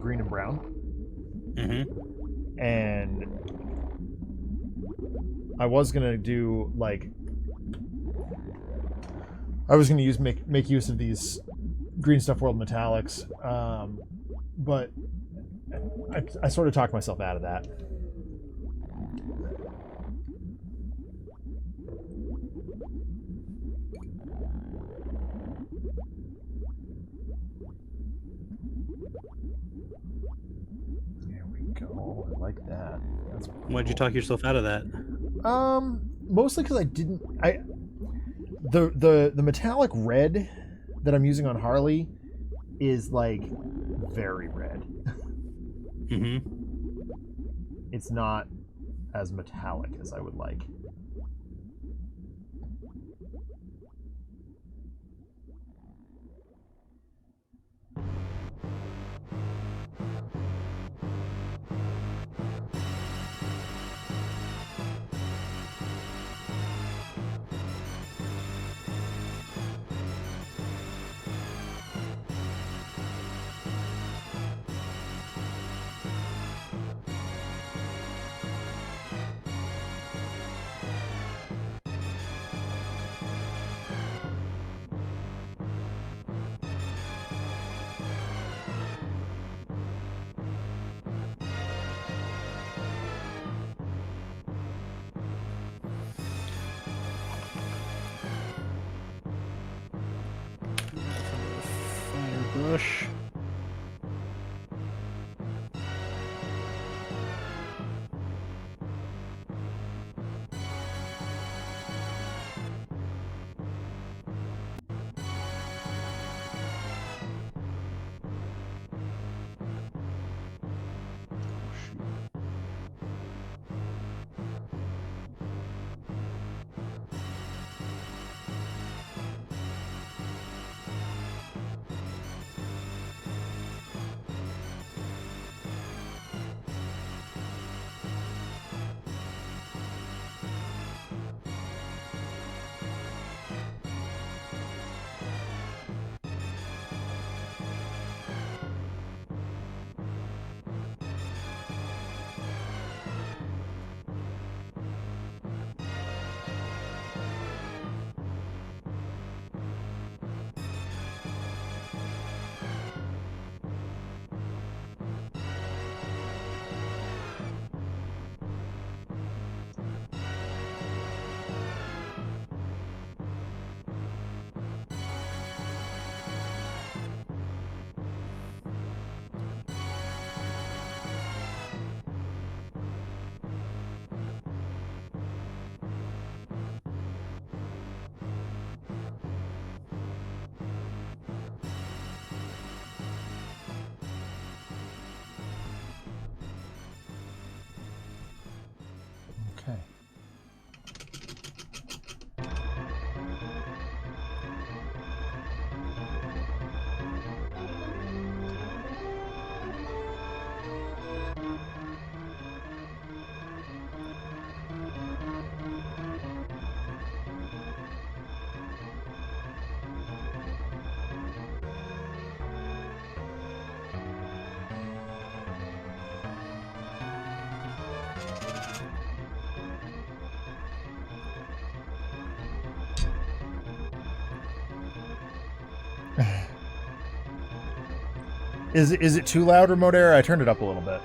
green and brown, and I was gonna do like I was gonna make use of these Green Stuff World metallics, but I sort of talked myself out of that. There we go. I like that. That's cool. Why'd you talk yourself out of that? Mostly because the metallic red that I'm using on Harley is like very red. It's not as metallic as I would like. Brush. Okay. Is it too loud, remote error? I turned it up a little bit.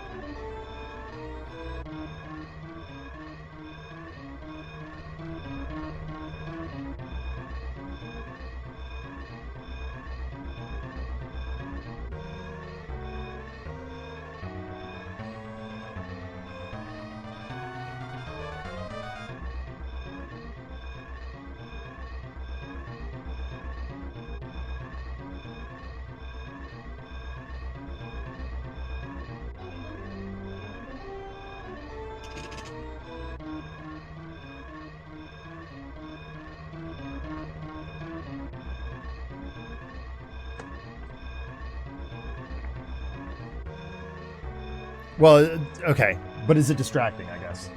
Well, okay, but is it distracting, I guess?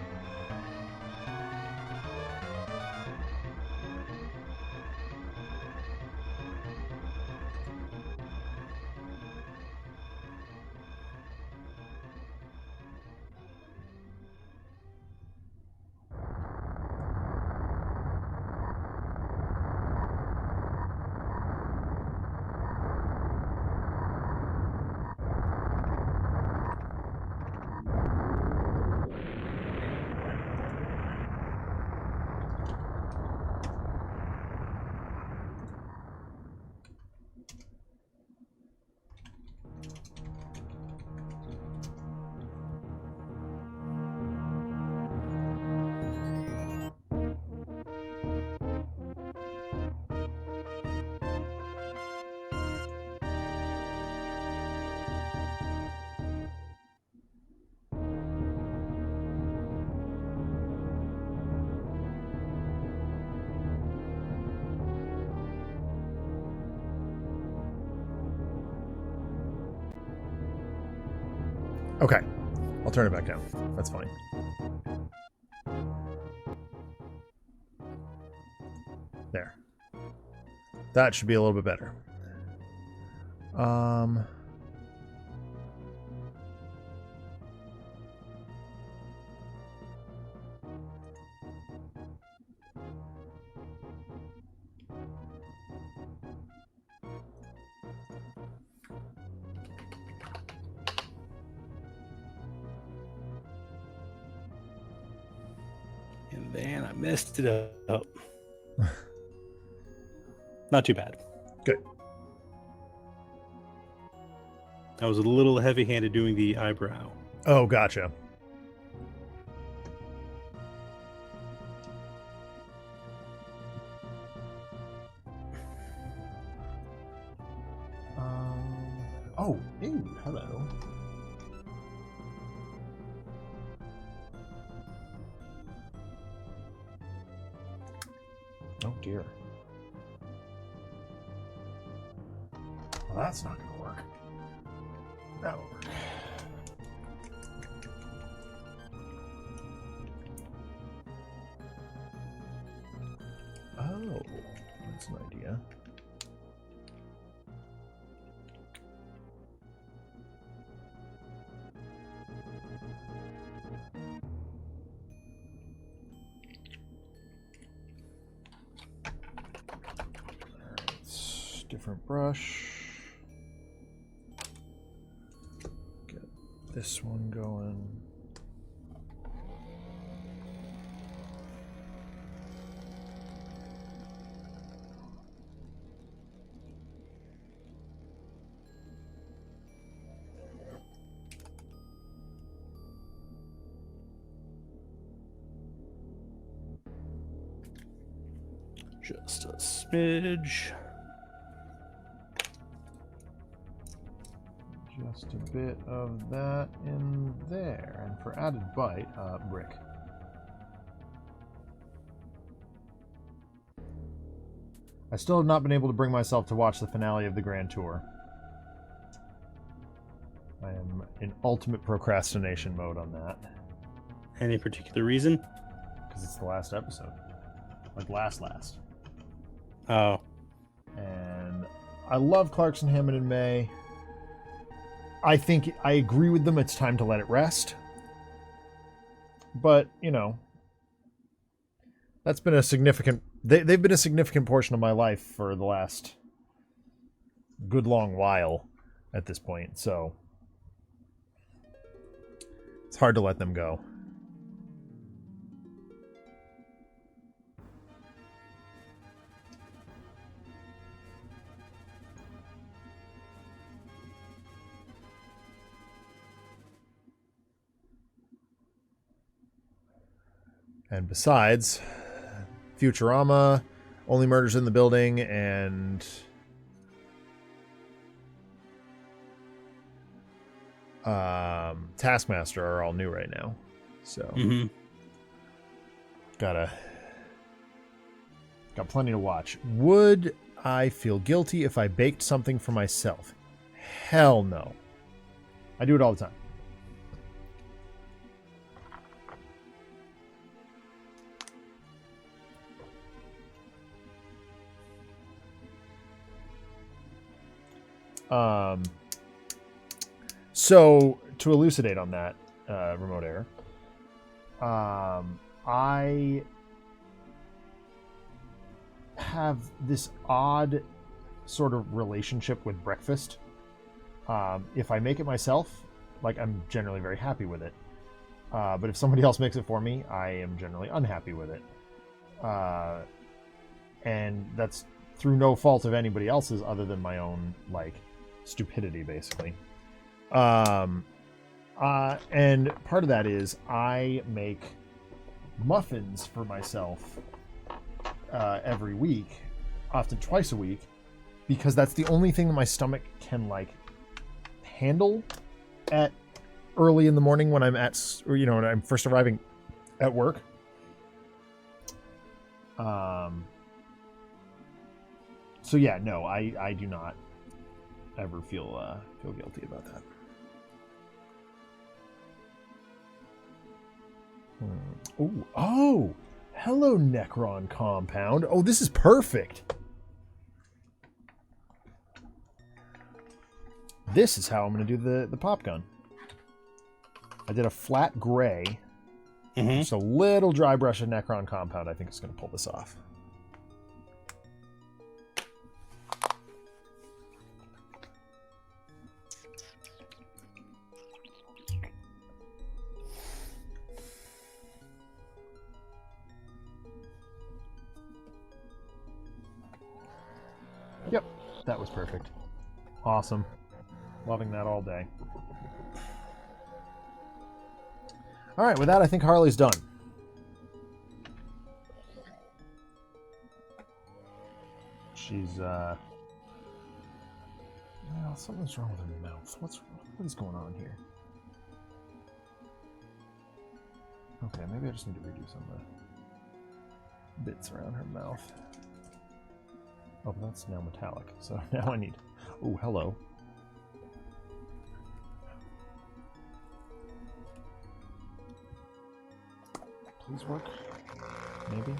Okay, I'll turn it back down. That's fine. There. That should be a little bit better. And then I messed it up. Not too bad. Good. I was a little heavy-handed doing the eyebrow. Oh, gotcha. Oh, ew, hello. Oh dear. Well, that's not going to work. That'll work. Oh, that's an idea. Different brush. Get this one going. Just a smidge. Just a bit of that in there. And for added bite, brick. I still have not been able to bring myself to watch the finale of the Grand Tour. I am in ultimate procrastination mode on that. Any particular reason? Because it's the last episode. Like last. Oh. And I love Clarkson, Hammond, and May. I think I agree with them. It's time to let it rest. But, you know, that's been a significant... They've been a significant portion of my life for the last good long while at this point. So it's hard to let them go. And besides, Futurama, Only Murders in the Building, and Taskmaster are all new right now. So Mm-hmm. got plenty to watch. Would I feel guilty if I baked something for myself? Hell no. I do it all the time. So to elucidate on that, remote air, I have this odd sort of relationship with breakfast. If I make it myself, like, I'm generally very happy with it. But if somebody else makes it for me, I am generally unhappy with it. And that's through no fault of anybody else's other than my own, like, stupidity, basically. And part of that is I make muffins for myself every week, often twice a week, because that's the only thing that my stomach can, like, handle at early in the morning when I'm when I'm first arriving at work. So yeah, no, I do not ever feel guilty about that. Oh, hello, Necron compound. Oh, this is perfect. This is how I'm going to do the pop gun. I did a flat gray. Mm-hmm. Just a little dry brush of Necron compound. I think it's going to pull this off. Yep, that was perfect. Awesome. Loving that all day. All right, with that, I think Harley's done. She's, well, something's wrong with her mouth. What is going on here? Okay, maybe I just need to redo some of the bits around her mouth. Oh, but that's now metallic, so now I need... Oh, hello. Please work. Maybe.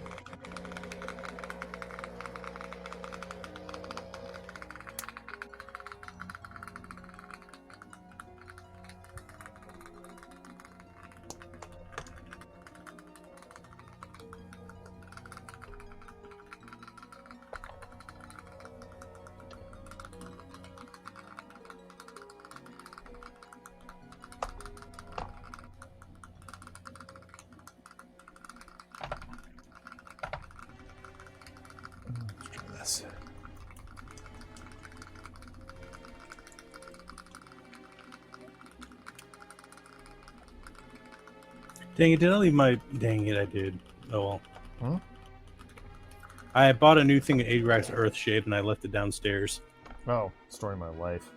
Let's try this. Dang it! Did I leave my? Dang it! I did. Oh well. Huh? I bought a new thing at Agrax Earthshade and I left it downstairs. Oh, story of my life.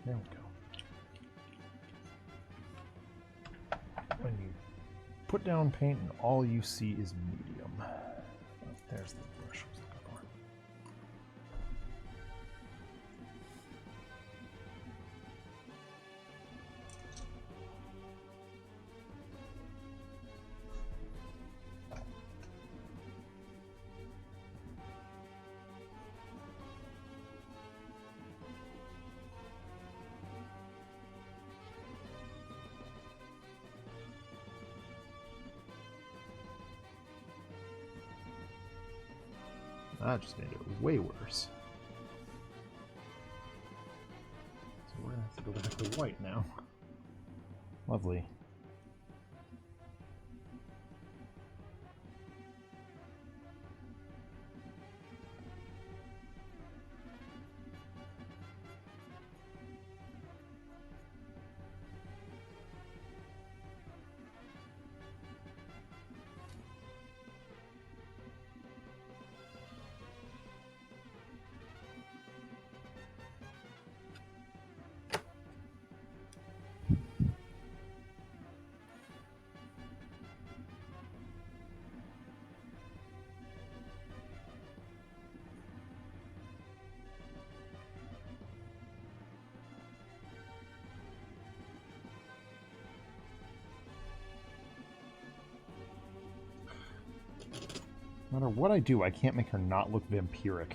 There we go. When you put down paint and all you see is medium. Oh, there's the brush I was looking That just made it way worse. So we're gonna have to go back to white now. Lovely. No matter what I do, I can't make her not look vampiric.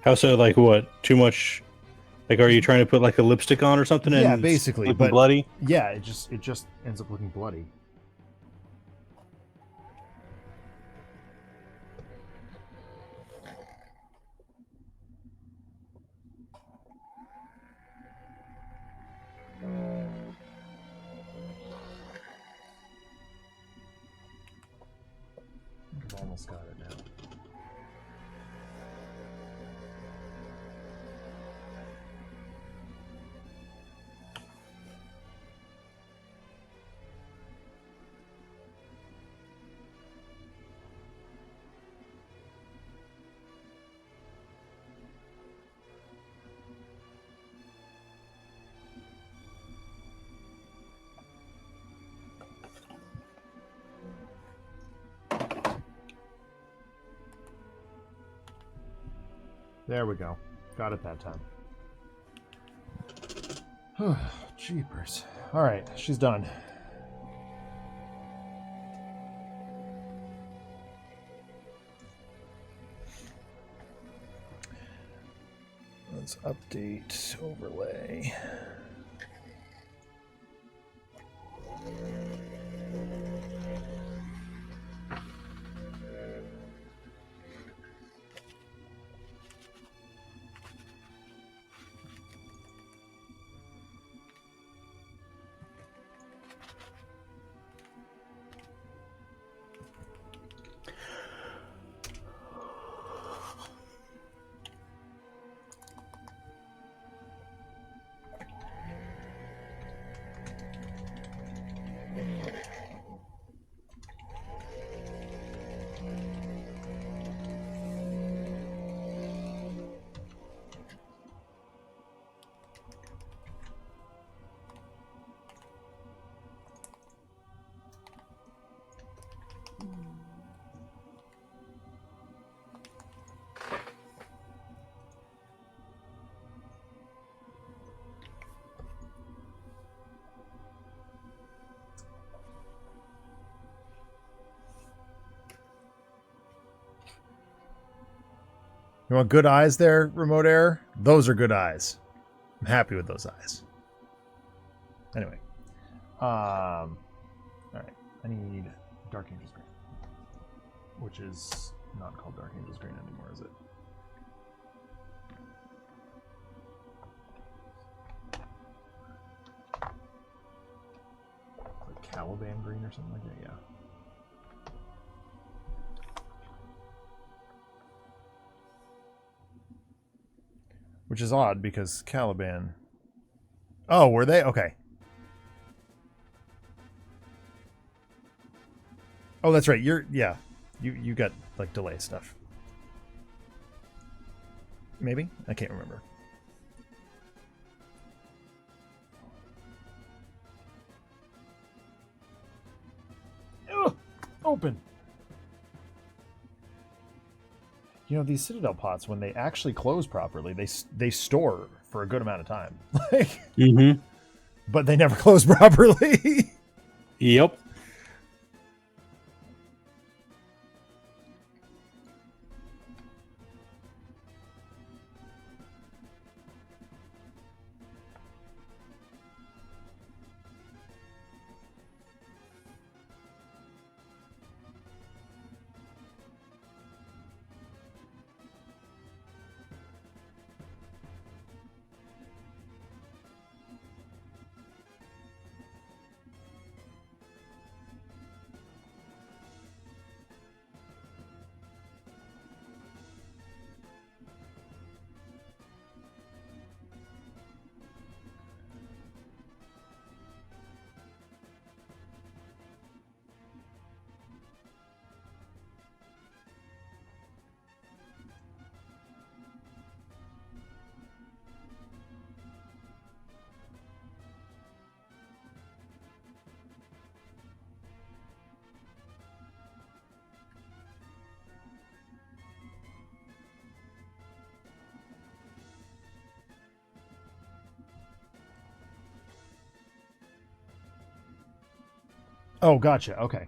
How so? Like what? Too much? Like, are you trying to put like a lipstick on or something? Yeah, and basically, looking but bloody. Yeah, it just ends up looking bloody. I've almost got it now. There we go. Got it that time. Jeepers. All right, she's done. Let's update overlay. You want good eyes there, remote error? Those are good eyes. I'm happy with those eyes. Anyway. All right. I need Dark Angels Green. Which is not called Dark Angels Green anymore, is it? Like Caliban Green or something like that? Yeah. Which is odd because Caliban. Oh, were they? Okay. Oh, that's right. Yeah. You got like delay stuff. Maybe? I can't remember. Ugh, open. You know, these Citadel pots, when they actually close properly, they store for a good amount of time. Like, but they never close properly. Yep. Oh, gotcha. Okay.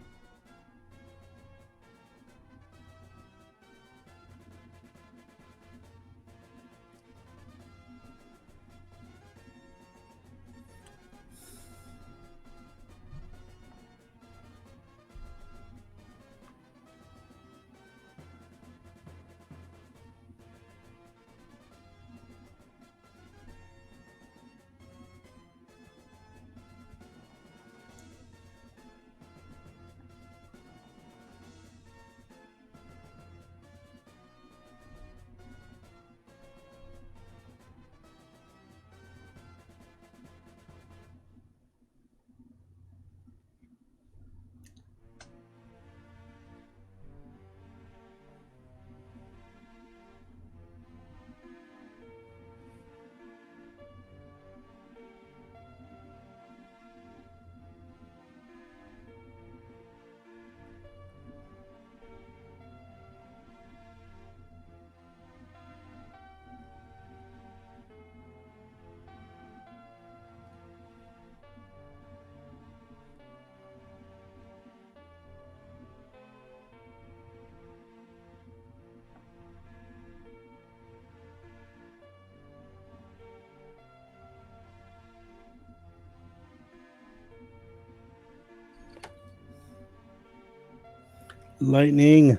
Lightning.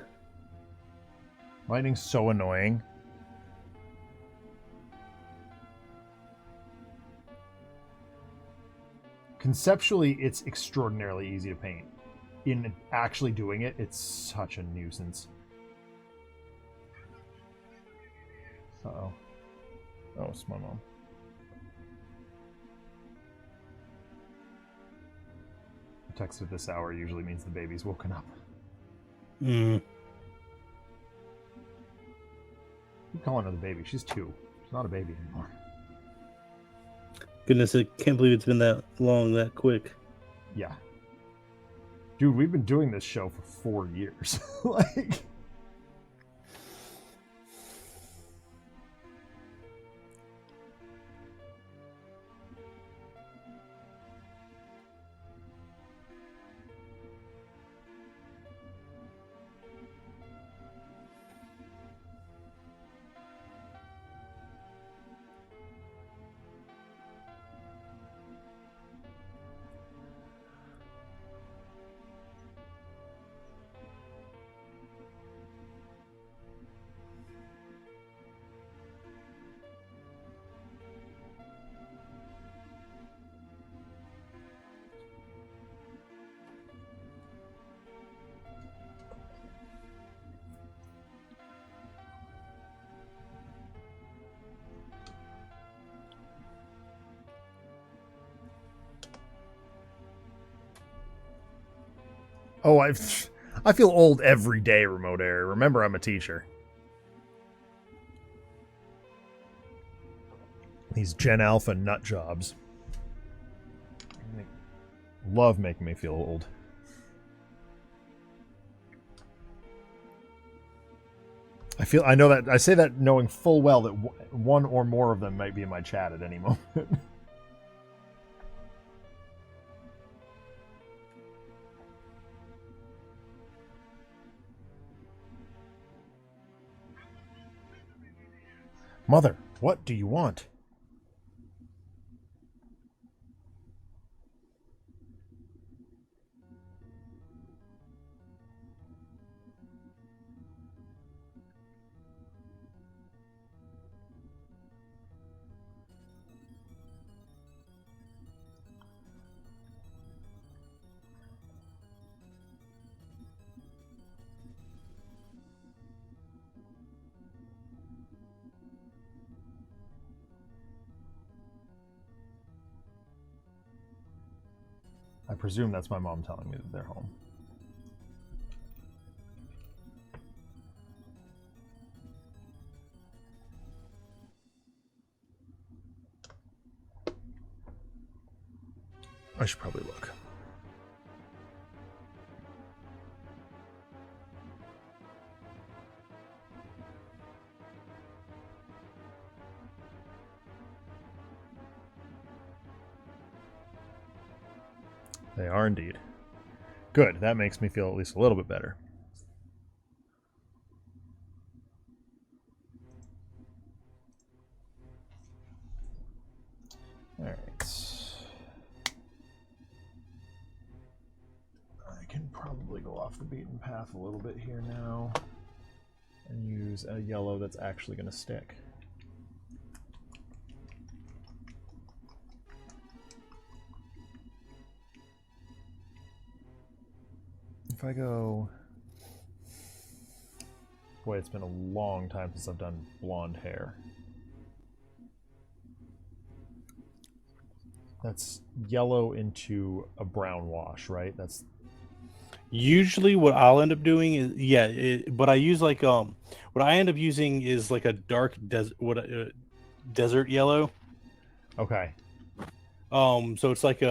Lightning's so annoying. Conceptually, it's extraordinarily easy to paint. In actually doing it, it's such a nuisance. Uh-oh. Oh, it's my mom. A text at this hour usually means the baby's woken up. Mm. Keep calling her the baby. She's 2. She's not a baby anymore. Goodness, I can't believe it's been that long, that quick. Yeah. Dude, we've been doing this show for 4 years. Like... Oh, I feel old every day, remote area. Remember, I'm a teacher. These Gen Alpha nut jobs love making me feel old. I know that I say that knowing full well that one or more of them might be in my chat at any moment. Mother, what do you want? I presume that's my mom telling me that they're home. I should probably look. They are indeed. Good. That makes me feel at least a little bit better. All right. I can probably go off the beaten path a little bit here now and use a yellow that's actually going to stick. If I go... Boy, it's been a long time since I've done blonde hair. That's yellow into a brown wash, right? That's Usually what I'll end up doing is but I use like what I end up using is like a dark desert yellow. okay. So it's like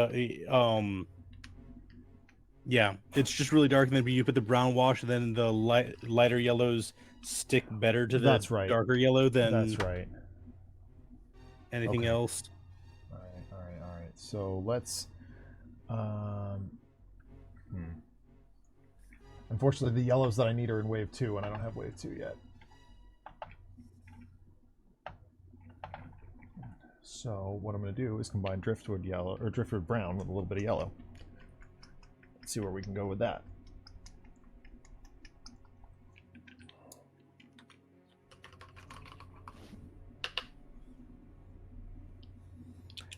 yeah, it's just really dark, and then you put the brown wash, and then the lighter yellows stick better to the That's right. darker yellow than That's right. anything Okay. else. All right. So let's. Unfortunately, the yellows that I need are in wave 2, and I don't have wave 2 yet. So what I'm going to do is combine driftwood yellow or driftwood brown with a little bit of yellow. Let's see where we can go with that.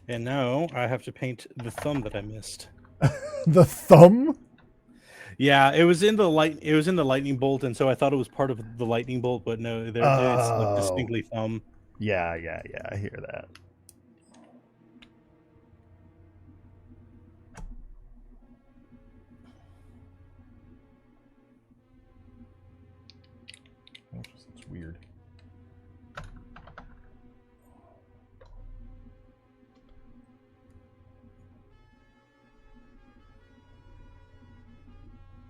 And now I have to paint the thumb that I missed. The thumb? Yeah, it was in the lightning bolt, and so I thought it was part of the lightning bolt, but no, it's like distinctly thumb. Yeah, I hear that. It's weird.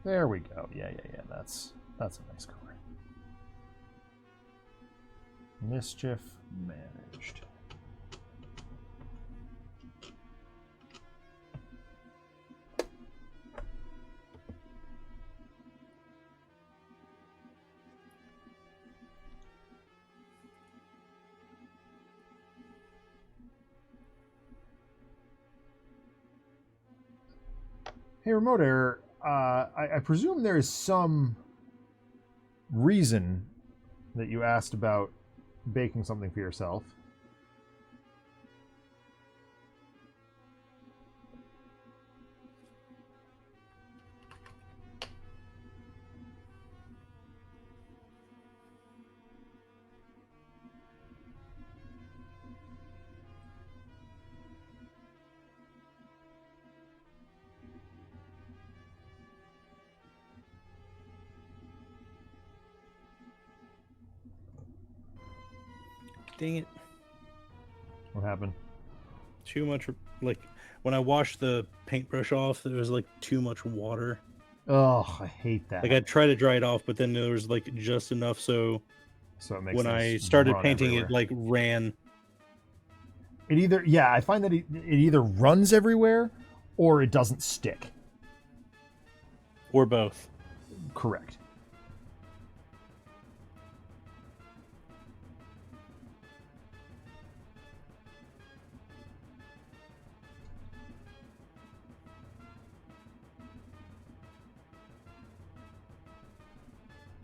There we go. Yeah. That's a nice color. Mischief managed. Hey, Remote Error, I presume there is some reason that you asked about baking something for yourself. Dang it. What happened? Too much, like, when I washed the paintbrush off, there was, like, too much water. Oh, I hate that. Like, I tried to dry it off, but then there was, like, just enough so it makes when I things started run painting everywhere. it, like, ran. It either, I find that it either runs everywhere or it doesn't stick. Or both. Correct.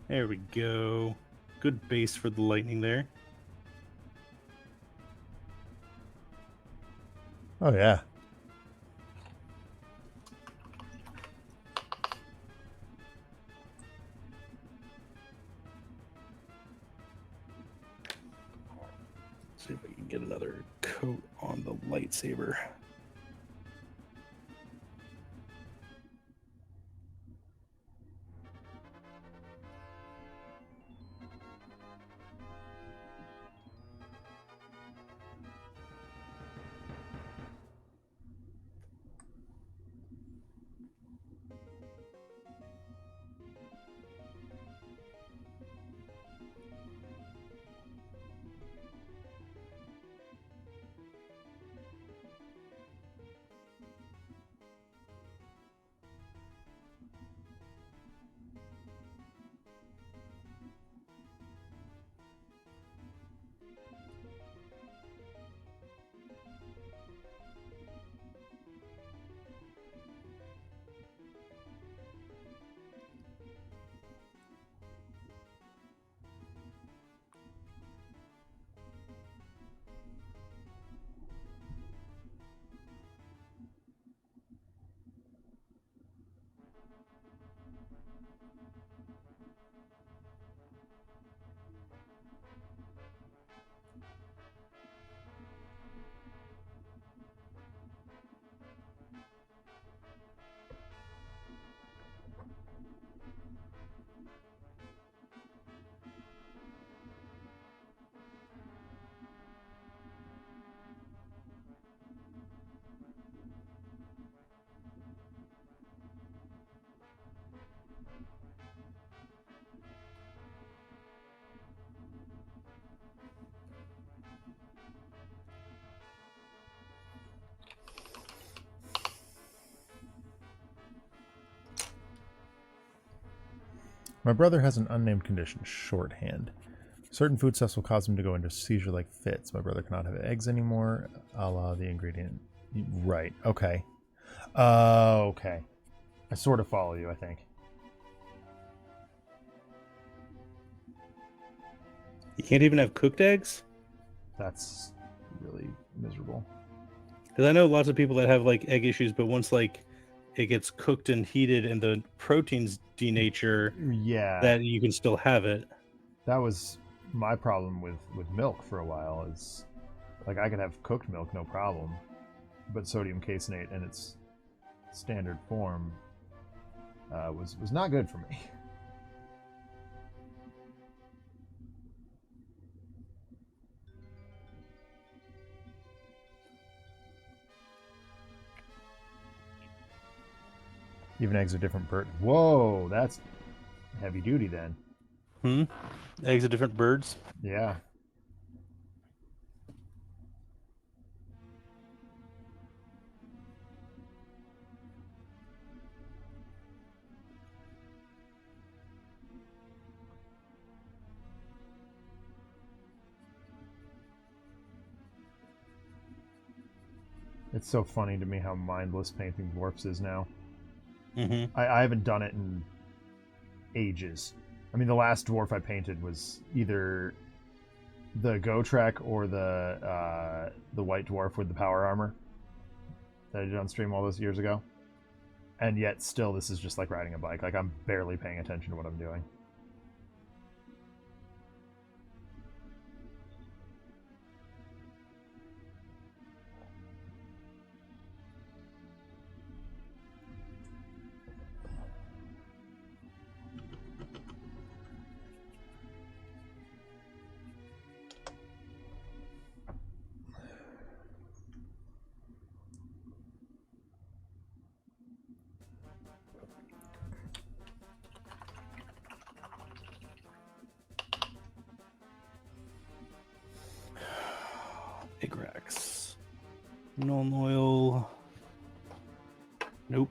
There we go. Good base for the lightning there. Oh, yeah. See if I can get another coat on the lightsaber. My brother has an unnamed condition, shorthand. Certain foodstuffs will cause him to go into seizure-like fits. My brother cannot have eggs anymore, a la the ingredient. Right, okay. Okay. I sort of follow you, I think. You can't even have cooked eggs? That's really miserable. Because I know lots of people that have like egg issues, but once like it gets cooked and heated and the proteins denature, Yeah. that you can still have it. That was my problem with milk for a while. Is like I could have cooked milk, no problem, but sodium caseinate in its standard form was not good for me. Even eggs are different bird. Whoa, that's heavy duty then. Eggs of different birds. Yeah. It's so funny to me how mindless painting dwarfs is now. I haven't done it in ages. I mean, the last dwarf I painted was either the Go-Trek or the white dwarf with the power armor that I did on stream all those years ago. And yet still, this is just like riding a bike. Like, I'm barely paying attention to what I'm doing. Egg racks. Null oil. Nope.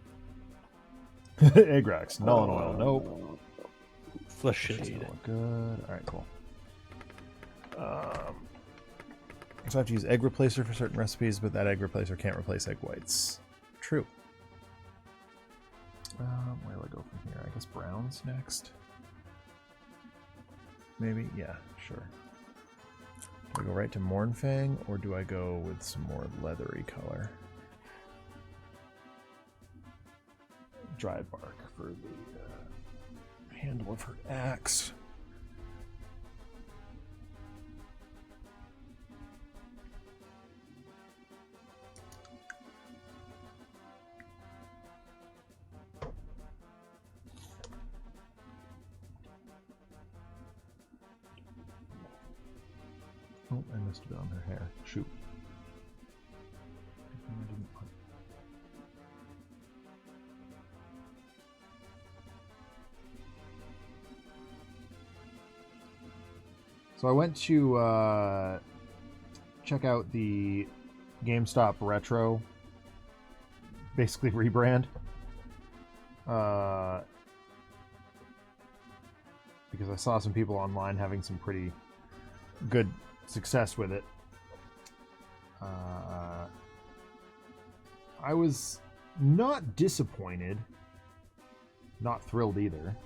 Egg racks. Null and oil. Nope. Flesh shade. Good. All right, cool. So I have to use egg replacer for certain recipes, but that egg replacer can't replace egg whites. True. Where do I go from here? I guess browns next. Maybe? Yeah, sure. Do I go right to Mornfang, or do I go with some more leathery color? Dry bark for the handle of her axe. Oh, I missed it on her hair. Shoot. So I went to check out the GameStop Retro, basically rebrand. Because I saw some people online having some pretty good success with it. I was not disappointed, not thrilled either.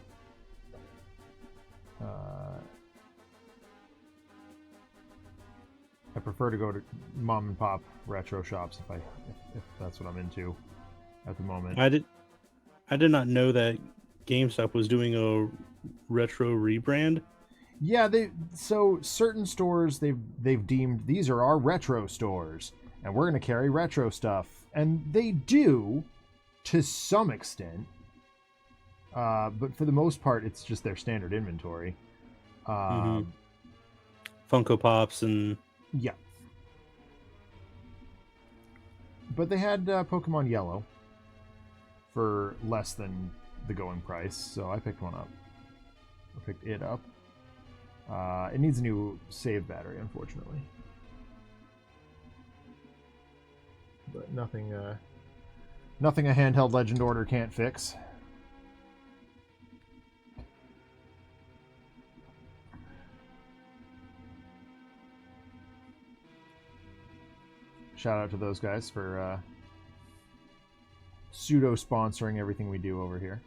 I prefer to go to mom and pop retro shops if that's what I'm into at the moment. I did not know that GameStop was doing a retro rebrand. Yeah, so certain stores they've deemed these are our retro stores and we're going to carry retro stuff, and they do to some extent. But for the most part, it's just their standard inventory. Funko Pops and yeah. But they had Pokemon Yellow for less than the going price, so I picked one up. I picked it up. It needs a new save battery, unfortunately. But nothing a handheld Legend order can't fix. Shout out to those guys for pseudo sponsoring everything we do over here.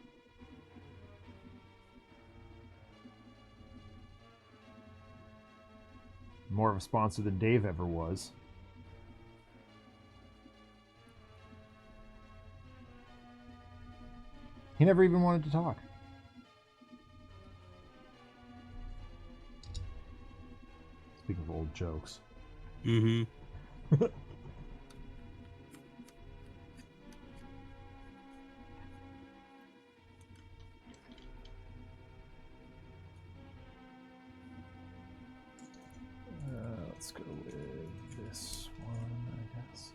More of a sponsor than Dave ever was. He never even wanted to talk. Speaking of old jokes. Mm-hmm. Let's go with this one, I guess.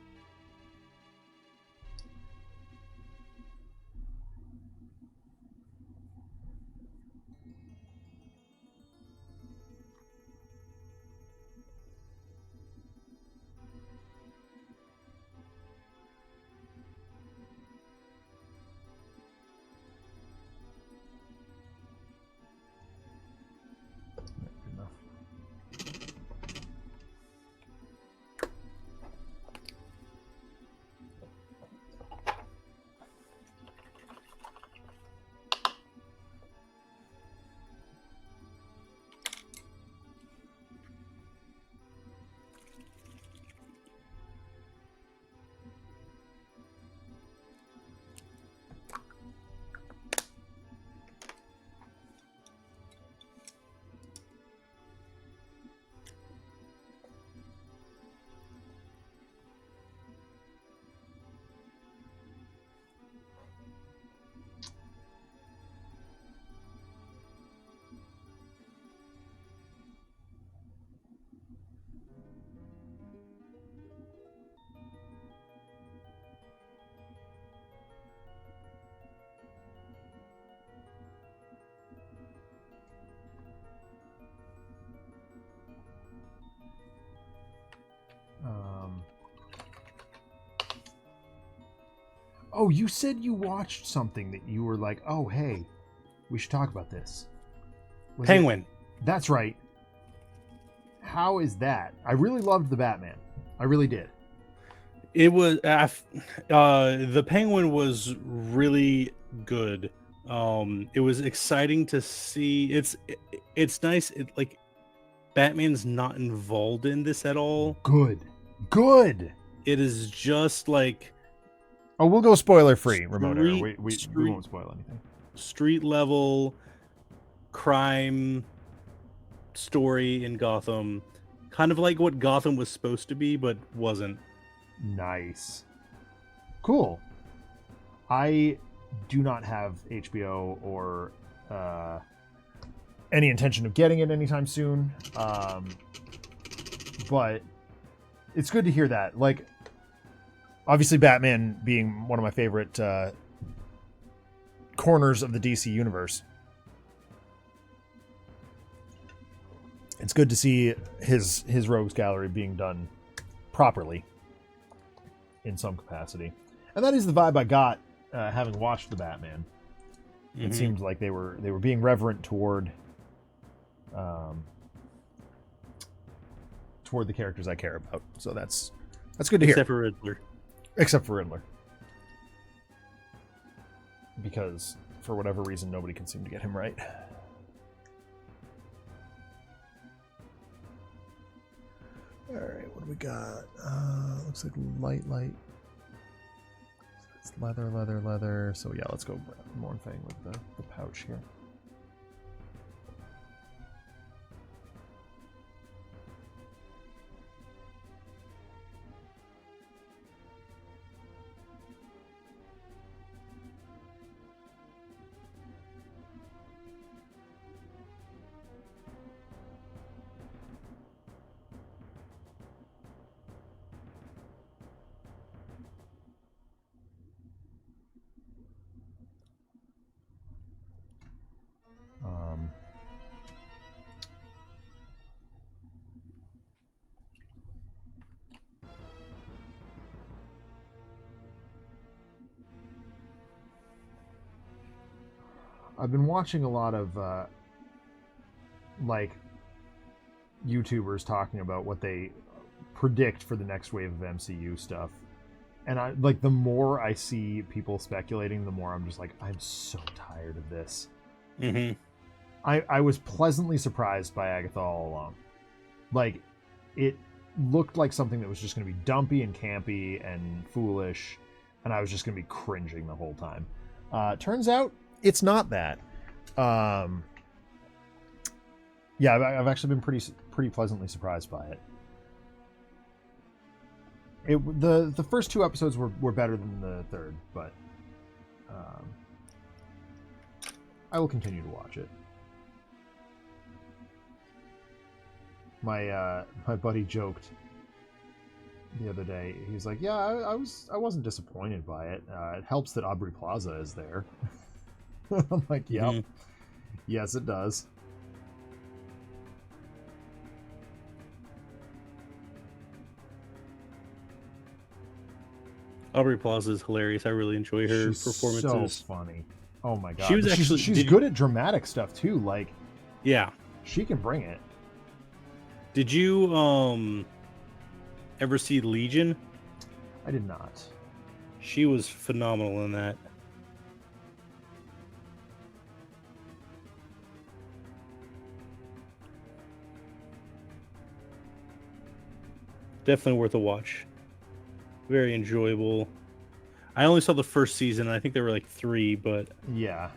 Good enough. Oh, you said you watched something that you were like, oh, hey, we should talk about this. Was Penguin. That's right. How is that? I really loved the Batman. I really did. It was the Penguin was really good. It was exciting to see. It's nice. Like Batman's not involved in this at all. Good. It is just like. Oh, we'll go spoiler free, Ramona. We won't spoil anything. Street level crime story in Gotham, kind of like what Gotham was supposed to be, but wasn't. Nice. Cool. I do not have HBO or any intention of getting it anytime soon. But it's good to hear that. Like, obviously Batman being one of my favorite corners of the DC universe. It's good to see his rogues gallery being done properly in some capacity. And that is the vibe I got having watched the Batman. Mm-hmm. It seemed like they were being reverent toward the characters I care about. So that's good to hear. Except for Riddler. Because for whatever reason nobody can seem to get him right. All right, what do we got? Looks like light. It's leather. So yeah, let's go Mornfang with the pouch here. I've been watching a lot of like YouTubers talking about what they predict for the next wave of MCU stuff. And I like the more I see people speculating, the more I'm just like, I'm so tired of this. Mm-hmm. I was pleasantly surprised by Agatha all along. Like, it looked like something that was just going to be dumpy and campy and foolish, and I was just going to be cringing the whole time. Turns out it's not that. Yeah, I've actually been pretty pleasantly surprised by it. The first 2 episodes were better than the third, but I will continue to watch it. My buddy joked the other day. He's like, "Yeah, I wasn't disappointed by it. It helps that Aubrey Plaza is there." I'm like, "Yep, Mm-hmm. Yes, it does." Aubrey Plaza is hilarious. I really enjoy her She's performances. so funny. Oh my god, She was actually she's good at dramatic stuff too. Like, yeah. she can bring it. Did you ever see Legion? I did not. She was phenomenal in that. Definitely worth a watch. Very enjoyable. I only saw the first season. I think there were like 3, but Yeah.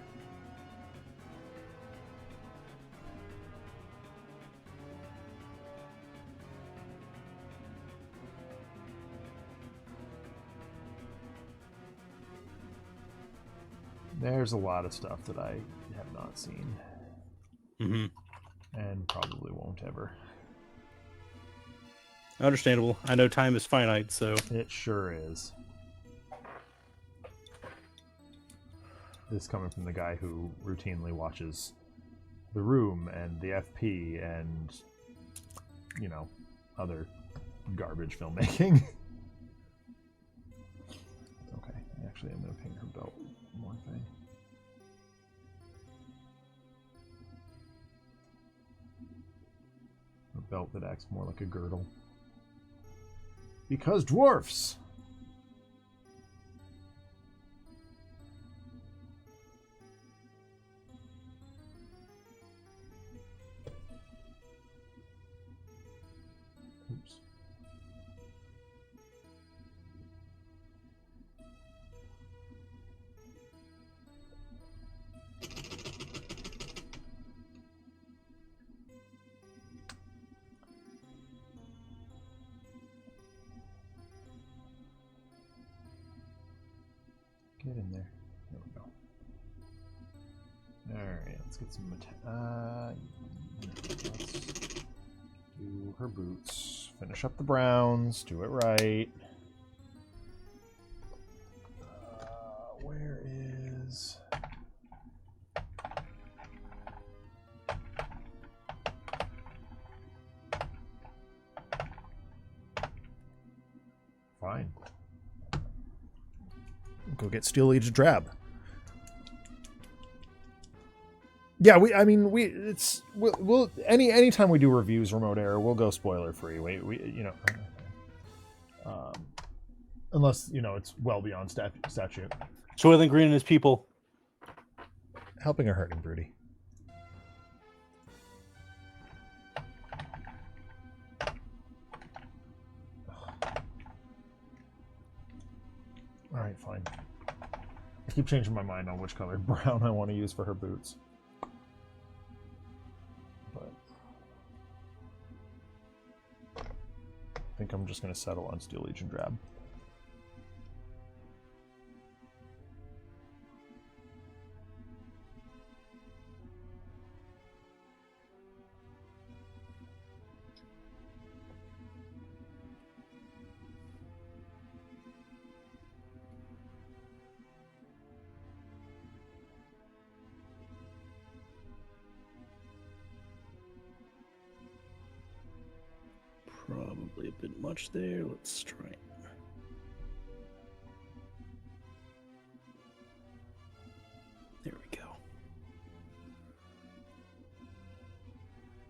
There's a lot of stuff that I have not seen and probably won't ever. Understandable. I know time is finite, so It sure is. This coming from the guy who routinely watches The Room and The FP and, you know, other garbage filmmaking. Okay, actually I'm going to paint her belt one thing. A belt that acts more like a girdle. Because dwarfs! Oops. Get in there. There we go. Alright, let's get some... let's do her boots. Finish up the browns. Do it right. Where is... Fine. Go get Steel Age Drab. Yeah, we'll anytime we do reviews remote error, we'll go spoiler free. We unless it's well beyond statute. Soylent Green and his people. Helping or hurting, Broody? All right, fine. I keep changing my mind on which color brown I want to use for her boots. But I think I'm just going to settle on Steel Legion Drab. Probably a bit much there. Let's try it. There we go.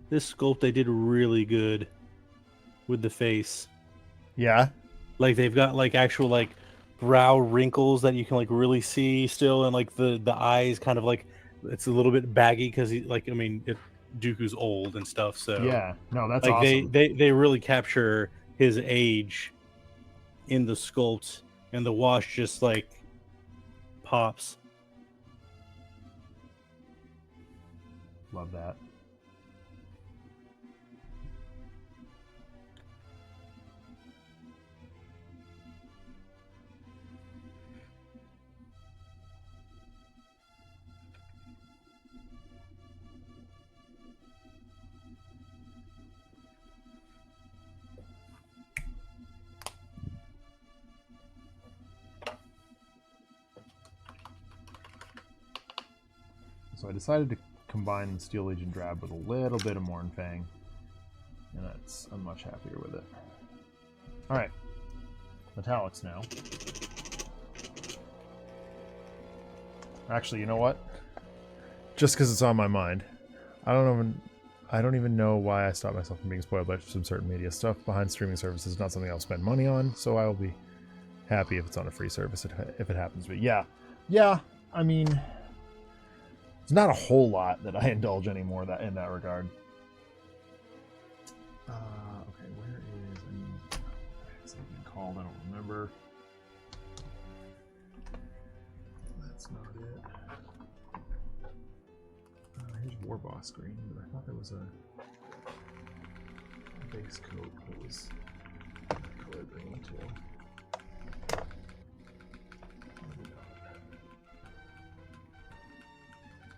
This sculpt they did really good with the face. Yeah. Like they've got like actual like brow wrinkles that you can like really see still, and like the eyes kind of like it's a little bit baggy because he like I mean Dooku's old and stuff, so Yeah. No, that's like awesome. they really capture his age in the sculpt, and the wash just like pops. Love that. So I decided to combine the Steel Legion Drab with a little bit of Morn Fang, and I'm much happier with it. All right, metallics now. Actually, you know what? Just because it's on my mind, I don't even know why I stopped myself from being spoiled by some certain media stuff. Behind streaming services is not something I'll spend money on, so I will be happy if it's on a free service if it happens. But yeah, I mean, it's not a whole lot that I indulge anymore in that regard. Okay, where is it's been called? I don't remember. That's not it. Here's War Boss Green, but I thought there was a base coat that was color green too.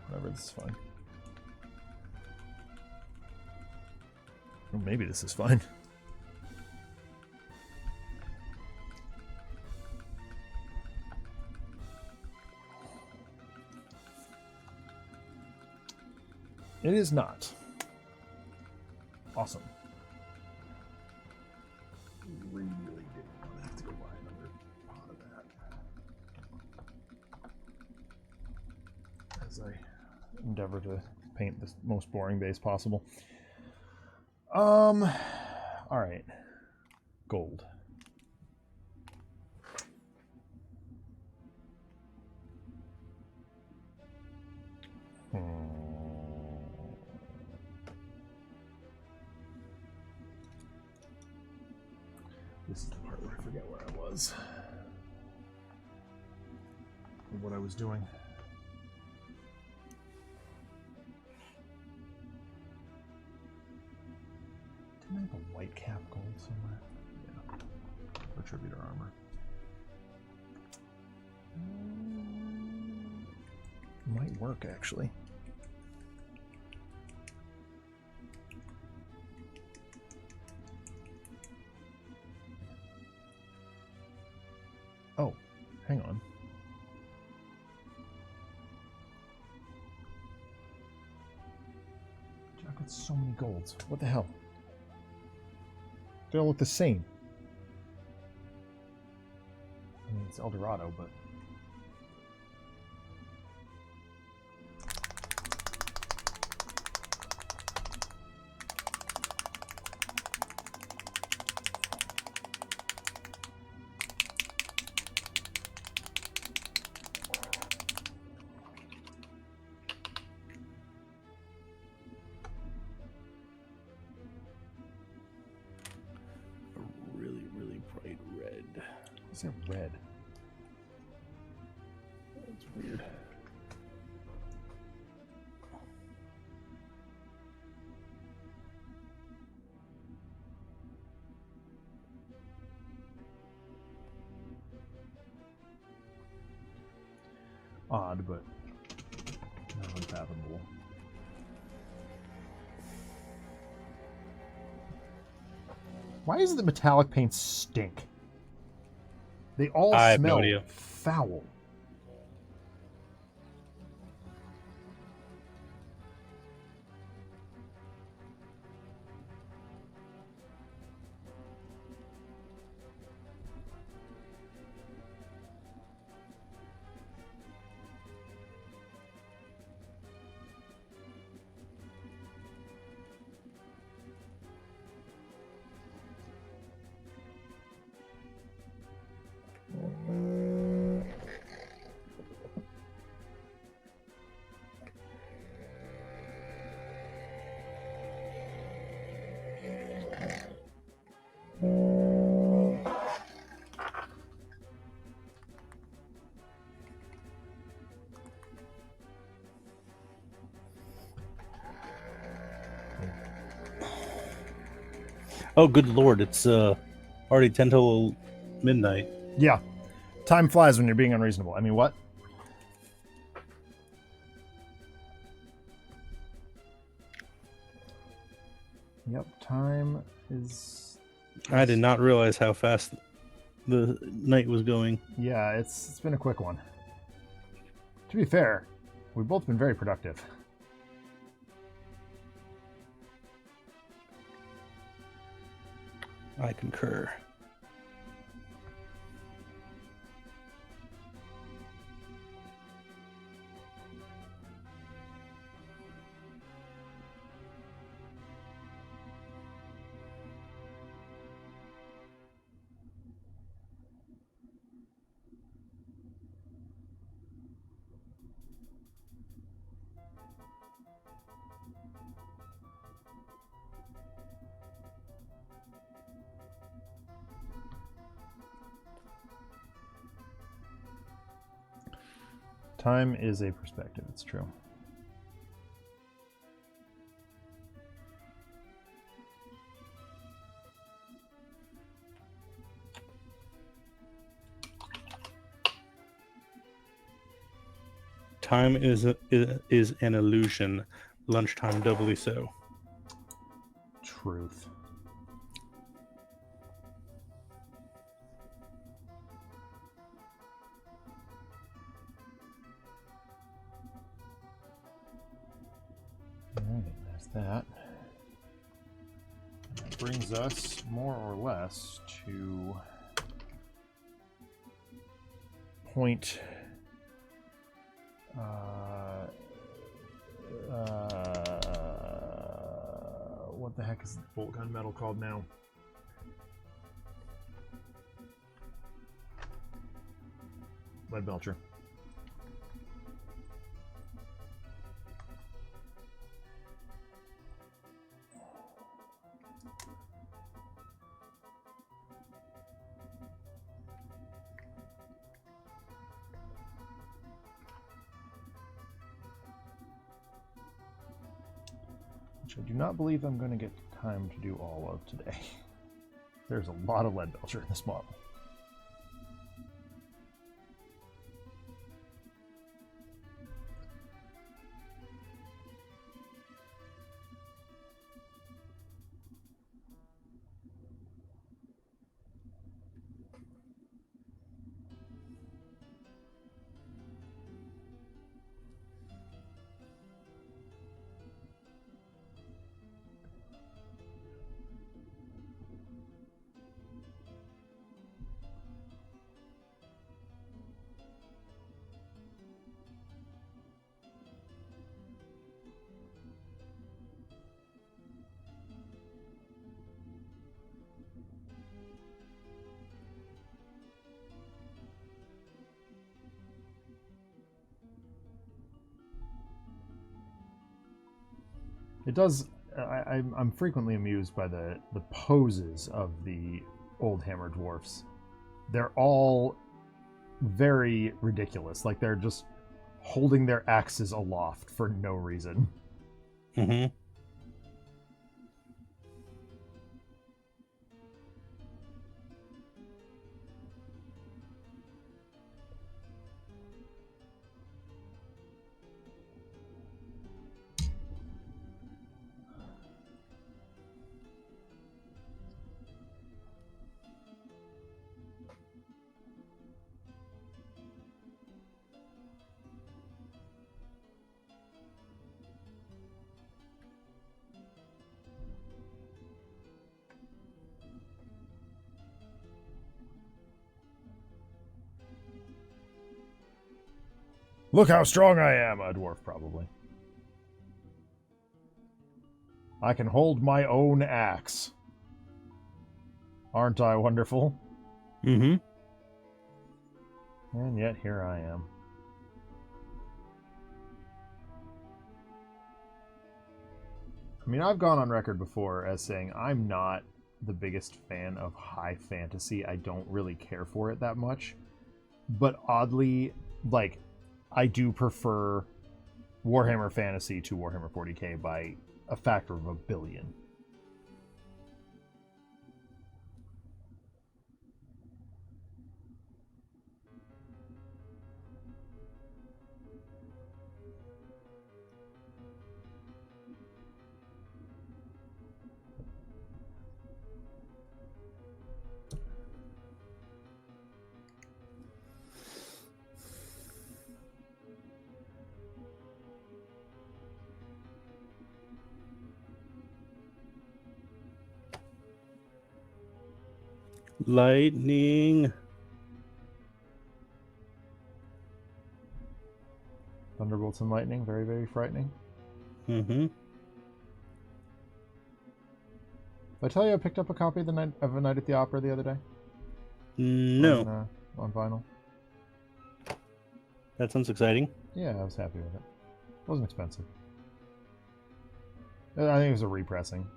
Whatever, this is fine. Or maybe this is fine. It is not. Awesome. Really didn't want to have to go buy another pot of that. As I endeavor to paint the most boring base possible. All right. Gold. This is the part where I forget where I was. And what I was doing. Didn't I have a white cap gold somewhere? Yeah. Retributor armor. Might work, actually. Oh, hang on. I've got so many golds. What the hell? They all look the same. I mean, it's El Dorado, but... What's that red? That's weird. Odd, but not unfathomable. Why is it that metallic paints stink? They all smell foul. Oh, good lord! It's already 10 till midnight. Yeah. Time flies when you're being unreasonable. I mean, what? Yep, time is... I did not realize how fast the night was going. Yeah, it's been a quick one. To be fair, we've both been very productive. I concur. Time is a perspective, it's true. Time is an illusion. Lunchtime doubly so. Truth. Alright, there's that. That brings us more or less to point what the heck is the bolt gun metal called now? Lead Belcher. Which I do not believe I'm going to get time to do all of today. There's a lot of Lead Belcher in this model. It does. I'm frequently amused by the poses of the old hammer dwarfs. They're all very ridiculous. Like they're just holding their axes aloft for no reason. Mm-hmm. Look how strong I am, a dwarf probably. I can hold my own axe. Aren't I wonderful? Mm-hmm. And yet here I am. I mean, I've gone on record before as saying I'm not the biggest fan of high fantasy. I don't really care for it that much. But oddly, like, I do prefer Warhammer Fantasy to Warhammer 40k by a factor of 1 billion. Lightning. Thunderbolts and lightning, very, very frightening. Mm-hmm. Did I tell you I picked up a copy of A Night at the Opera the other day? No. On vinyl. That sounds exciting. Yeah, I was happy with it. It wasn't expensive. I think it was a repressing.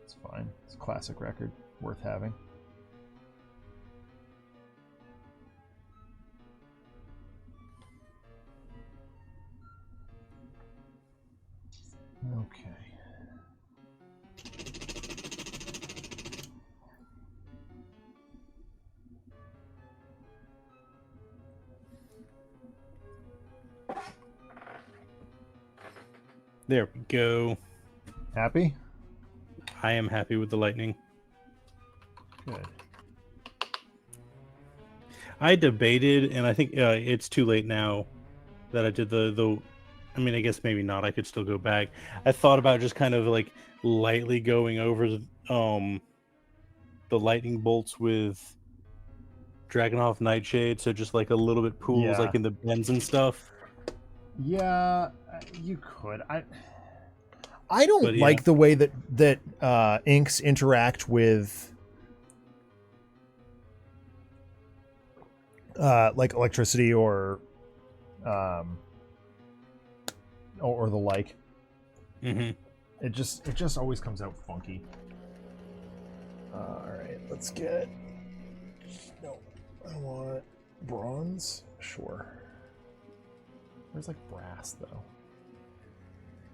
It's fine. It's a classic record, worth having. Okay. There we go. Happy? I am happy with the lightning. Good. I debated, and I think it's too late now that I did the. I mean, I guess maybe not. I could still go back. I thought about just kind of like lightly going over the lightning bolts with Dragonhoff Nightshade, so just like a little bit pools, Yeah. like in the bends and stuff. Yeah, you could. I don't But, yeah. like the way that inks interact with like electricity or the like. Mm-hmm. It just always comes out funky. All right, let's get. No, I want bronze. Sure. There's like brass though.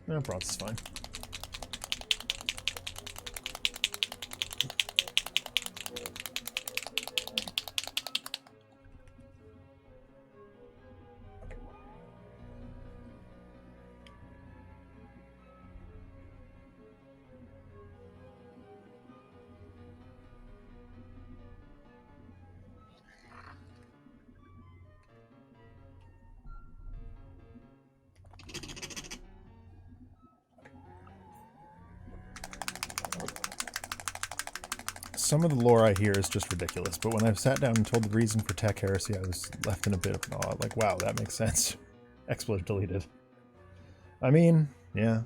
No, bronze is fine. Some of the lore I hear is just ridiculous, but when I've sat down and told the reason for tech heresy, I was left in a bit of an awe. Like, wow, that makes sense. Exploit deleted. I mean, yeah.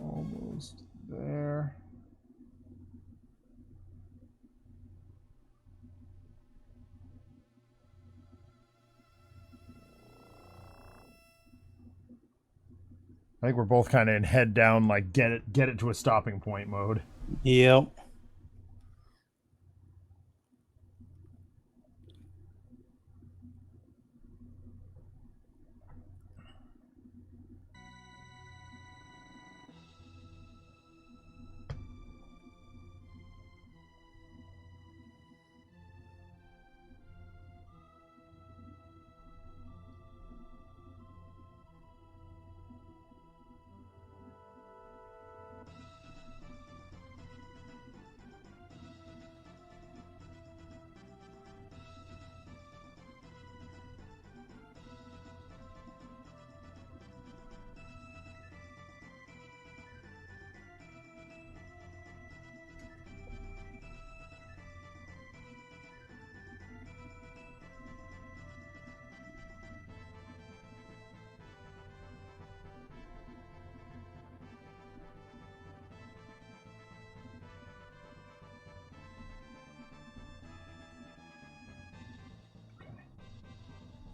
Almost there. I think we're both kind of in head down, like get it to a stopping point mode. Yep.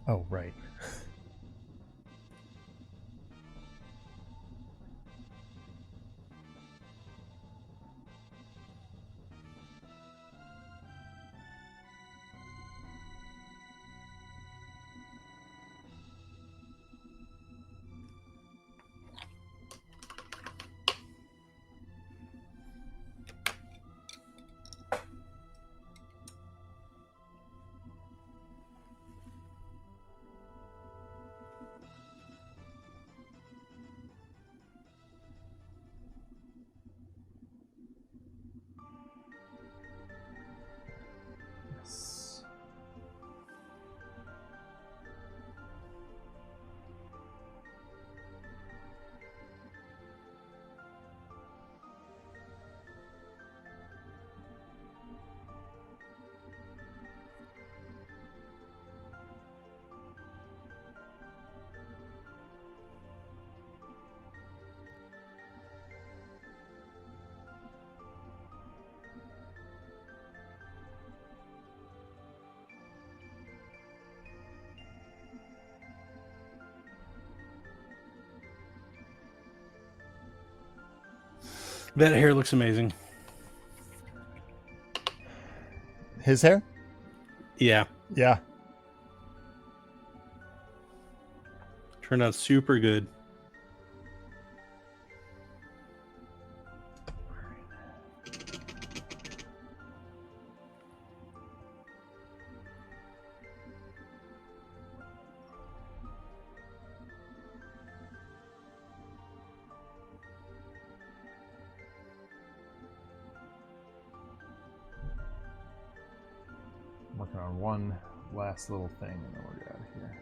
Oh, right. Yes. That hair looks amazing. His hair? Yeah, Yeah. turned out super good. Working on one last little thing and then we're out of here.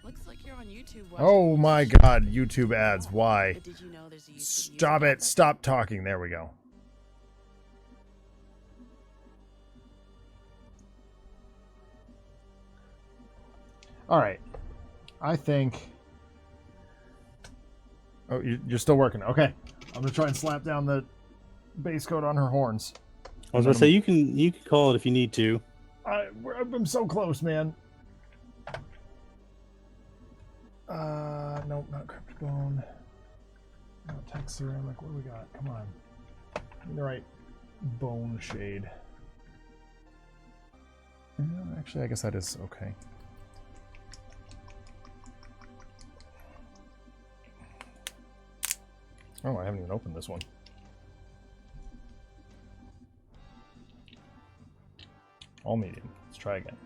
Looks like you're on YouTube watching. Oh my god, YouTube ads. Why? But did you know there's a YouTube Stop music it. Stop talking. There we go. All right. I think... Oh, you're still working. Okay. I'm going to try and slap down the base coat on her horns. I was gonna say you can call it if you need to. I'm so close, man. Nope, not cryptic bone. No tech ceramic. What do we got? Come on. Give me the right bone shade. Actually, I guess that is okay. Oh, I haven't even opened this one. All medium. Let's try again.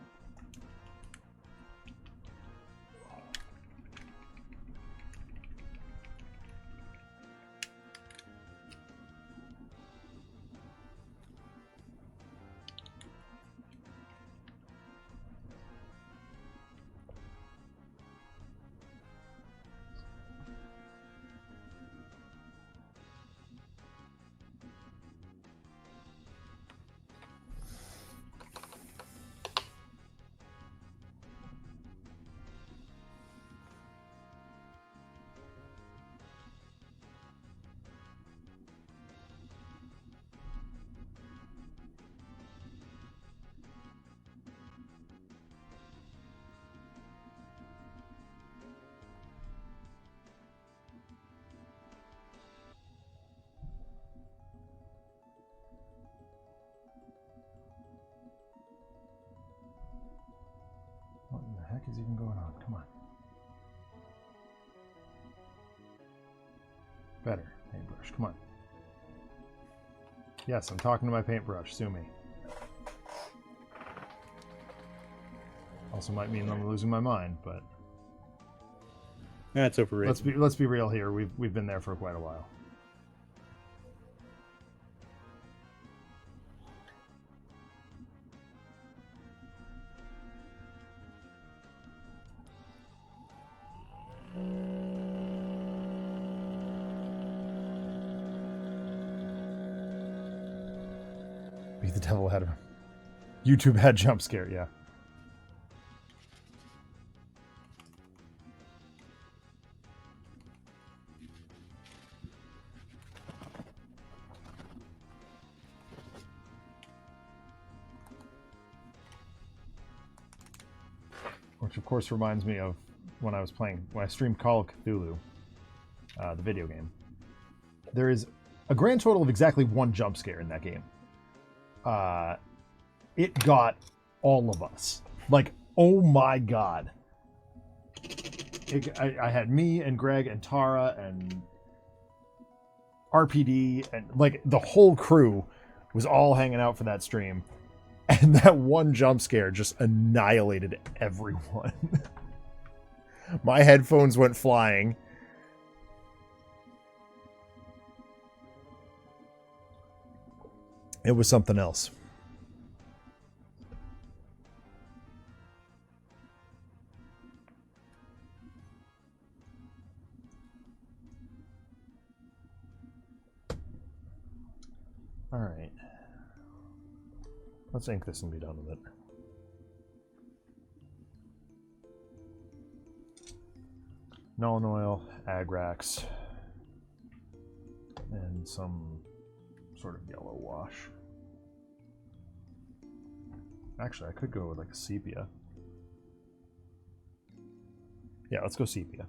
What in the heck is even going on? Come on. Better. Paintbrush. Come on. Yes, I'm talking to my paintbrush. Sue me. Also might mean I'm losing my mind, but That's overrated. let's be real here. We've been there for quite a while. Beat the devil ahead of him. YouTube had jump scare, yeah. Which of course reminds me of when I streamed Call of Cthulhu, the video game. There is a grand total of exactly one jump scare in that game. It got all of us. Like, oh my god. I had me and Greg and Tara and RPD and like the whole crew was all hanging out for that stream. And that one jump scare just annihilated everyone. My headphones went flying. It was something else. All right. Let's ink this and be done with it. Null oil, Agrax, and some sort of yellow wash. Actually, I could go with like a sepia. Yeah, let's go sepia.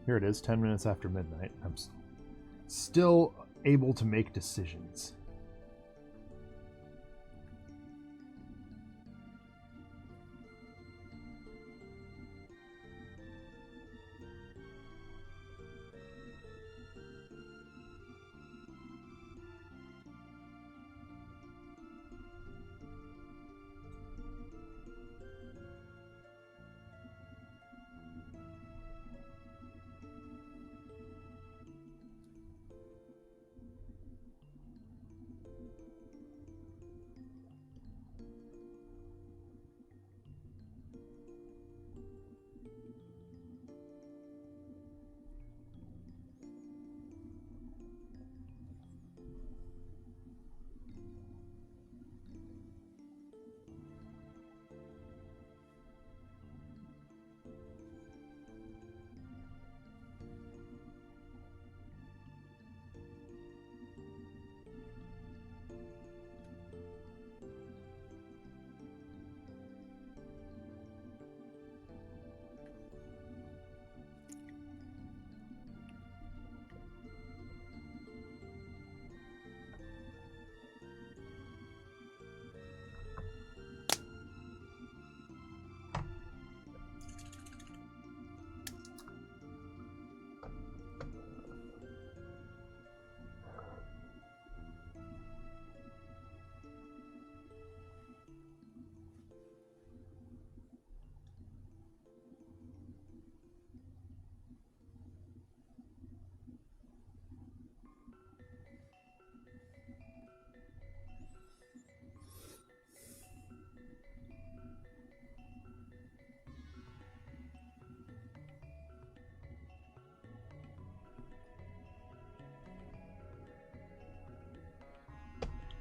Here it is, 10 minutes after midnight. I'm still able to make decisions.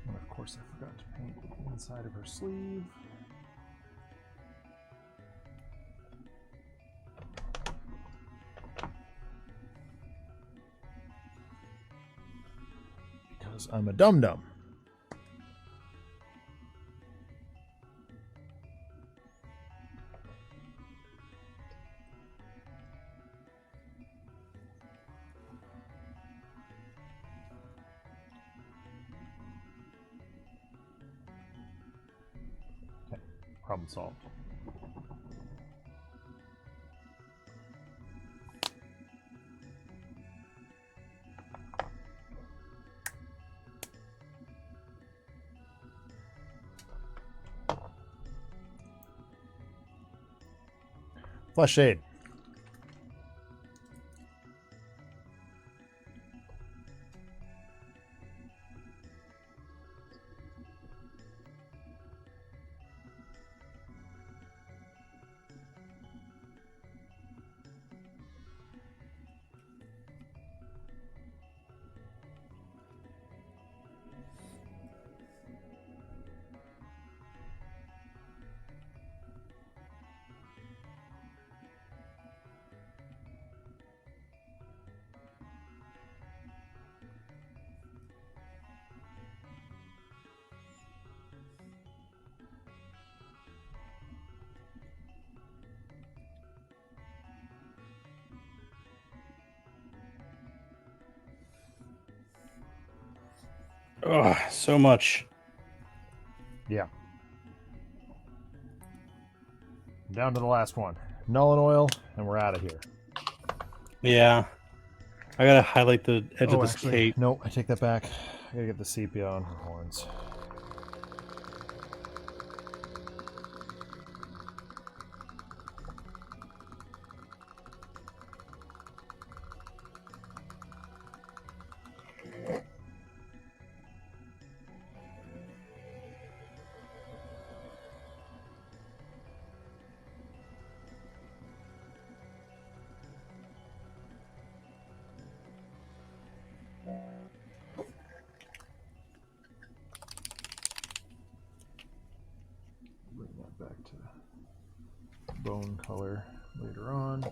Of course, I forgot to paint the inside of her sleeve. Because I'm a dum-dum. Problem solved. Flush shade. Oh, so much. Yeah. Down to the last one. Null and oil, and we're out of here. Yeah. I gotta highlight the edge of this actually, cape. no, I take that back. I gotta get the sepia on her horns. Bring that back to bone color later on.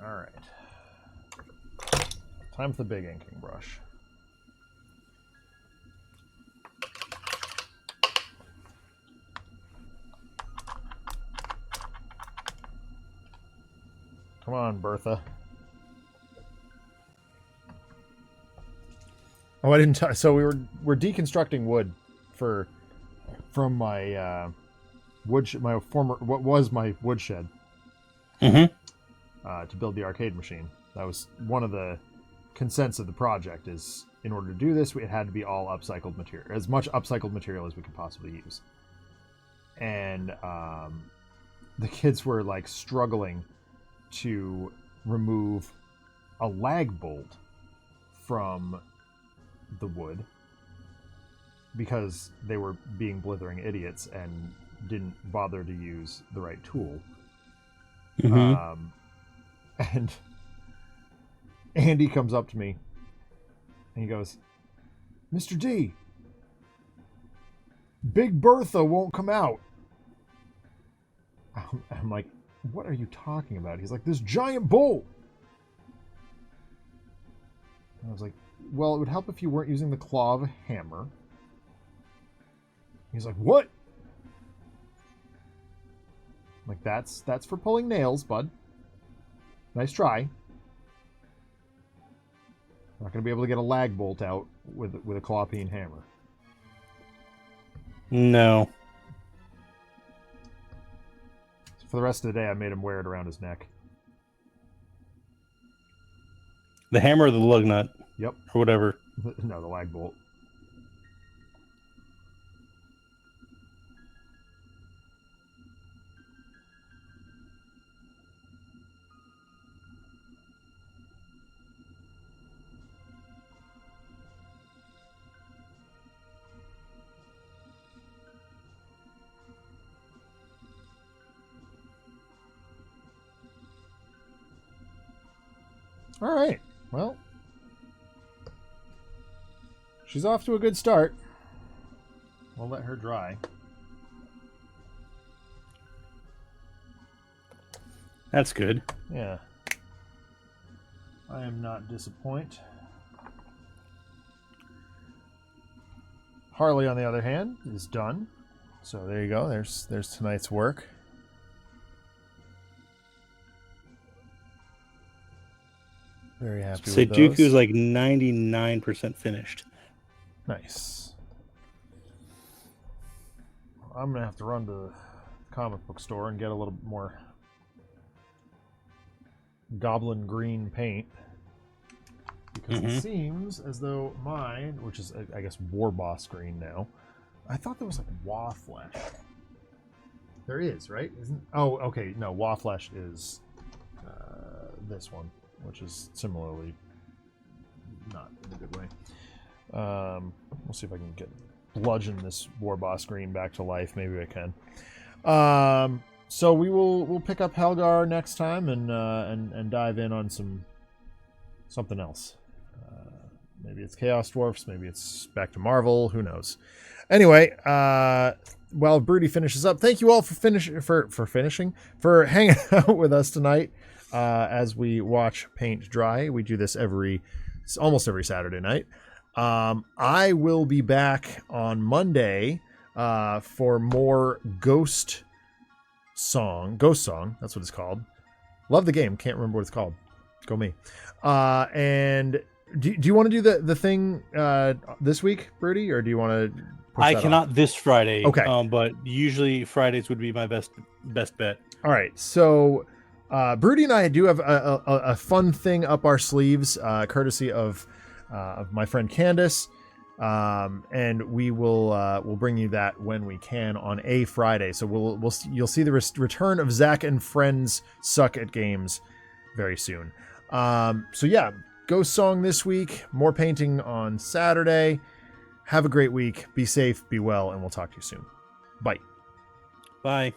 All right. Time for the big inking brush. Come on, Bertha. Oh, I didn't. So we're deconstructing wood from my my former what was my woodshed to build the arcade machine. That was one of the consents of the project. Is in order to do this, it had to be all upcycled material, as much upcycled material as we could possibly use. And the kids were like struggling to remove a lag bolt from the wood because they were being blithering idiots and didn't bother to use the right tool. And Andy comes up to me and he goes, "Mr. D, Big Bertha won't come out." I'm like, "What are you talking about?" He's like, "This giant bolt." And I was like, "Well, it would help if you weren't using the claw of a hammer." He's like, "What?" I'm like, that's for pulling nails, bud. Nice try. Not going to be able to get a lag bolt out with a claw-peen hammer. No. So for the rest of the day, I made him wear it around his neck. The hammer or the lug nut? Yep. Or whatever. No, the lag bolt. All right. Well, she's off to a good start. We'll let her dry. That's good. Yeah. I am not disappointed. Harley, on the other hand, is done. So there you go. There's tonight's work. Very happy Say with those. Dooku's like 99% finished. Nice. I'm gonna have to run to the comic book store and get a little bit more goblin green paint, because it seems as though mine, which is I guess War Boss green now, I thought there was like Waflesh. There is, right? Isn't? Oh, okay. No, Waflesh is this one, which is similarly not in a good way. We'll see if I can get bludgeon this War Boss green back to life. Maybe I can. So we'll pick up Helgar next time and dive in on something else. Maybe it's Chaos Dwarfs. Maybe it's back to Marvel. Who knows? Anyway, while Broody finishes up, thank you all for hanging out with us tonight as we watch paint dry. We do this almost every Saturday night. I will be back on Monday for more Ghost Song. That's what it's called. Love the game. Can't remember what it's called. Go me. And Do you want to do the thing this week, Broody, or do you want to? I cannot this Friday. Okay. But usually Fridays would be my best bet. All right. So, Broody and I do have a fun thing up our sleeves, courtesy of my friend Candace, and we'll bring you that when we can on a Friday. So you'll see the return of Zach and friends suck at games very soon. So yeah, Ghost Song this week. More painting on Saturday. Have a great week. Be safe. Be well, and we'll talk to you soon. Bye. Bye.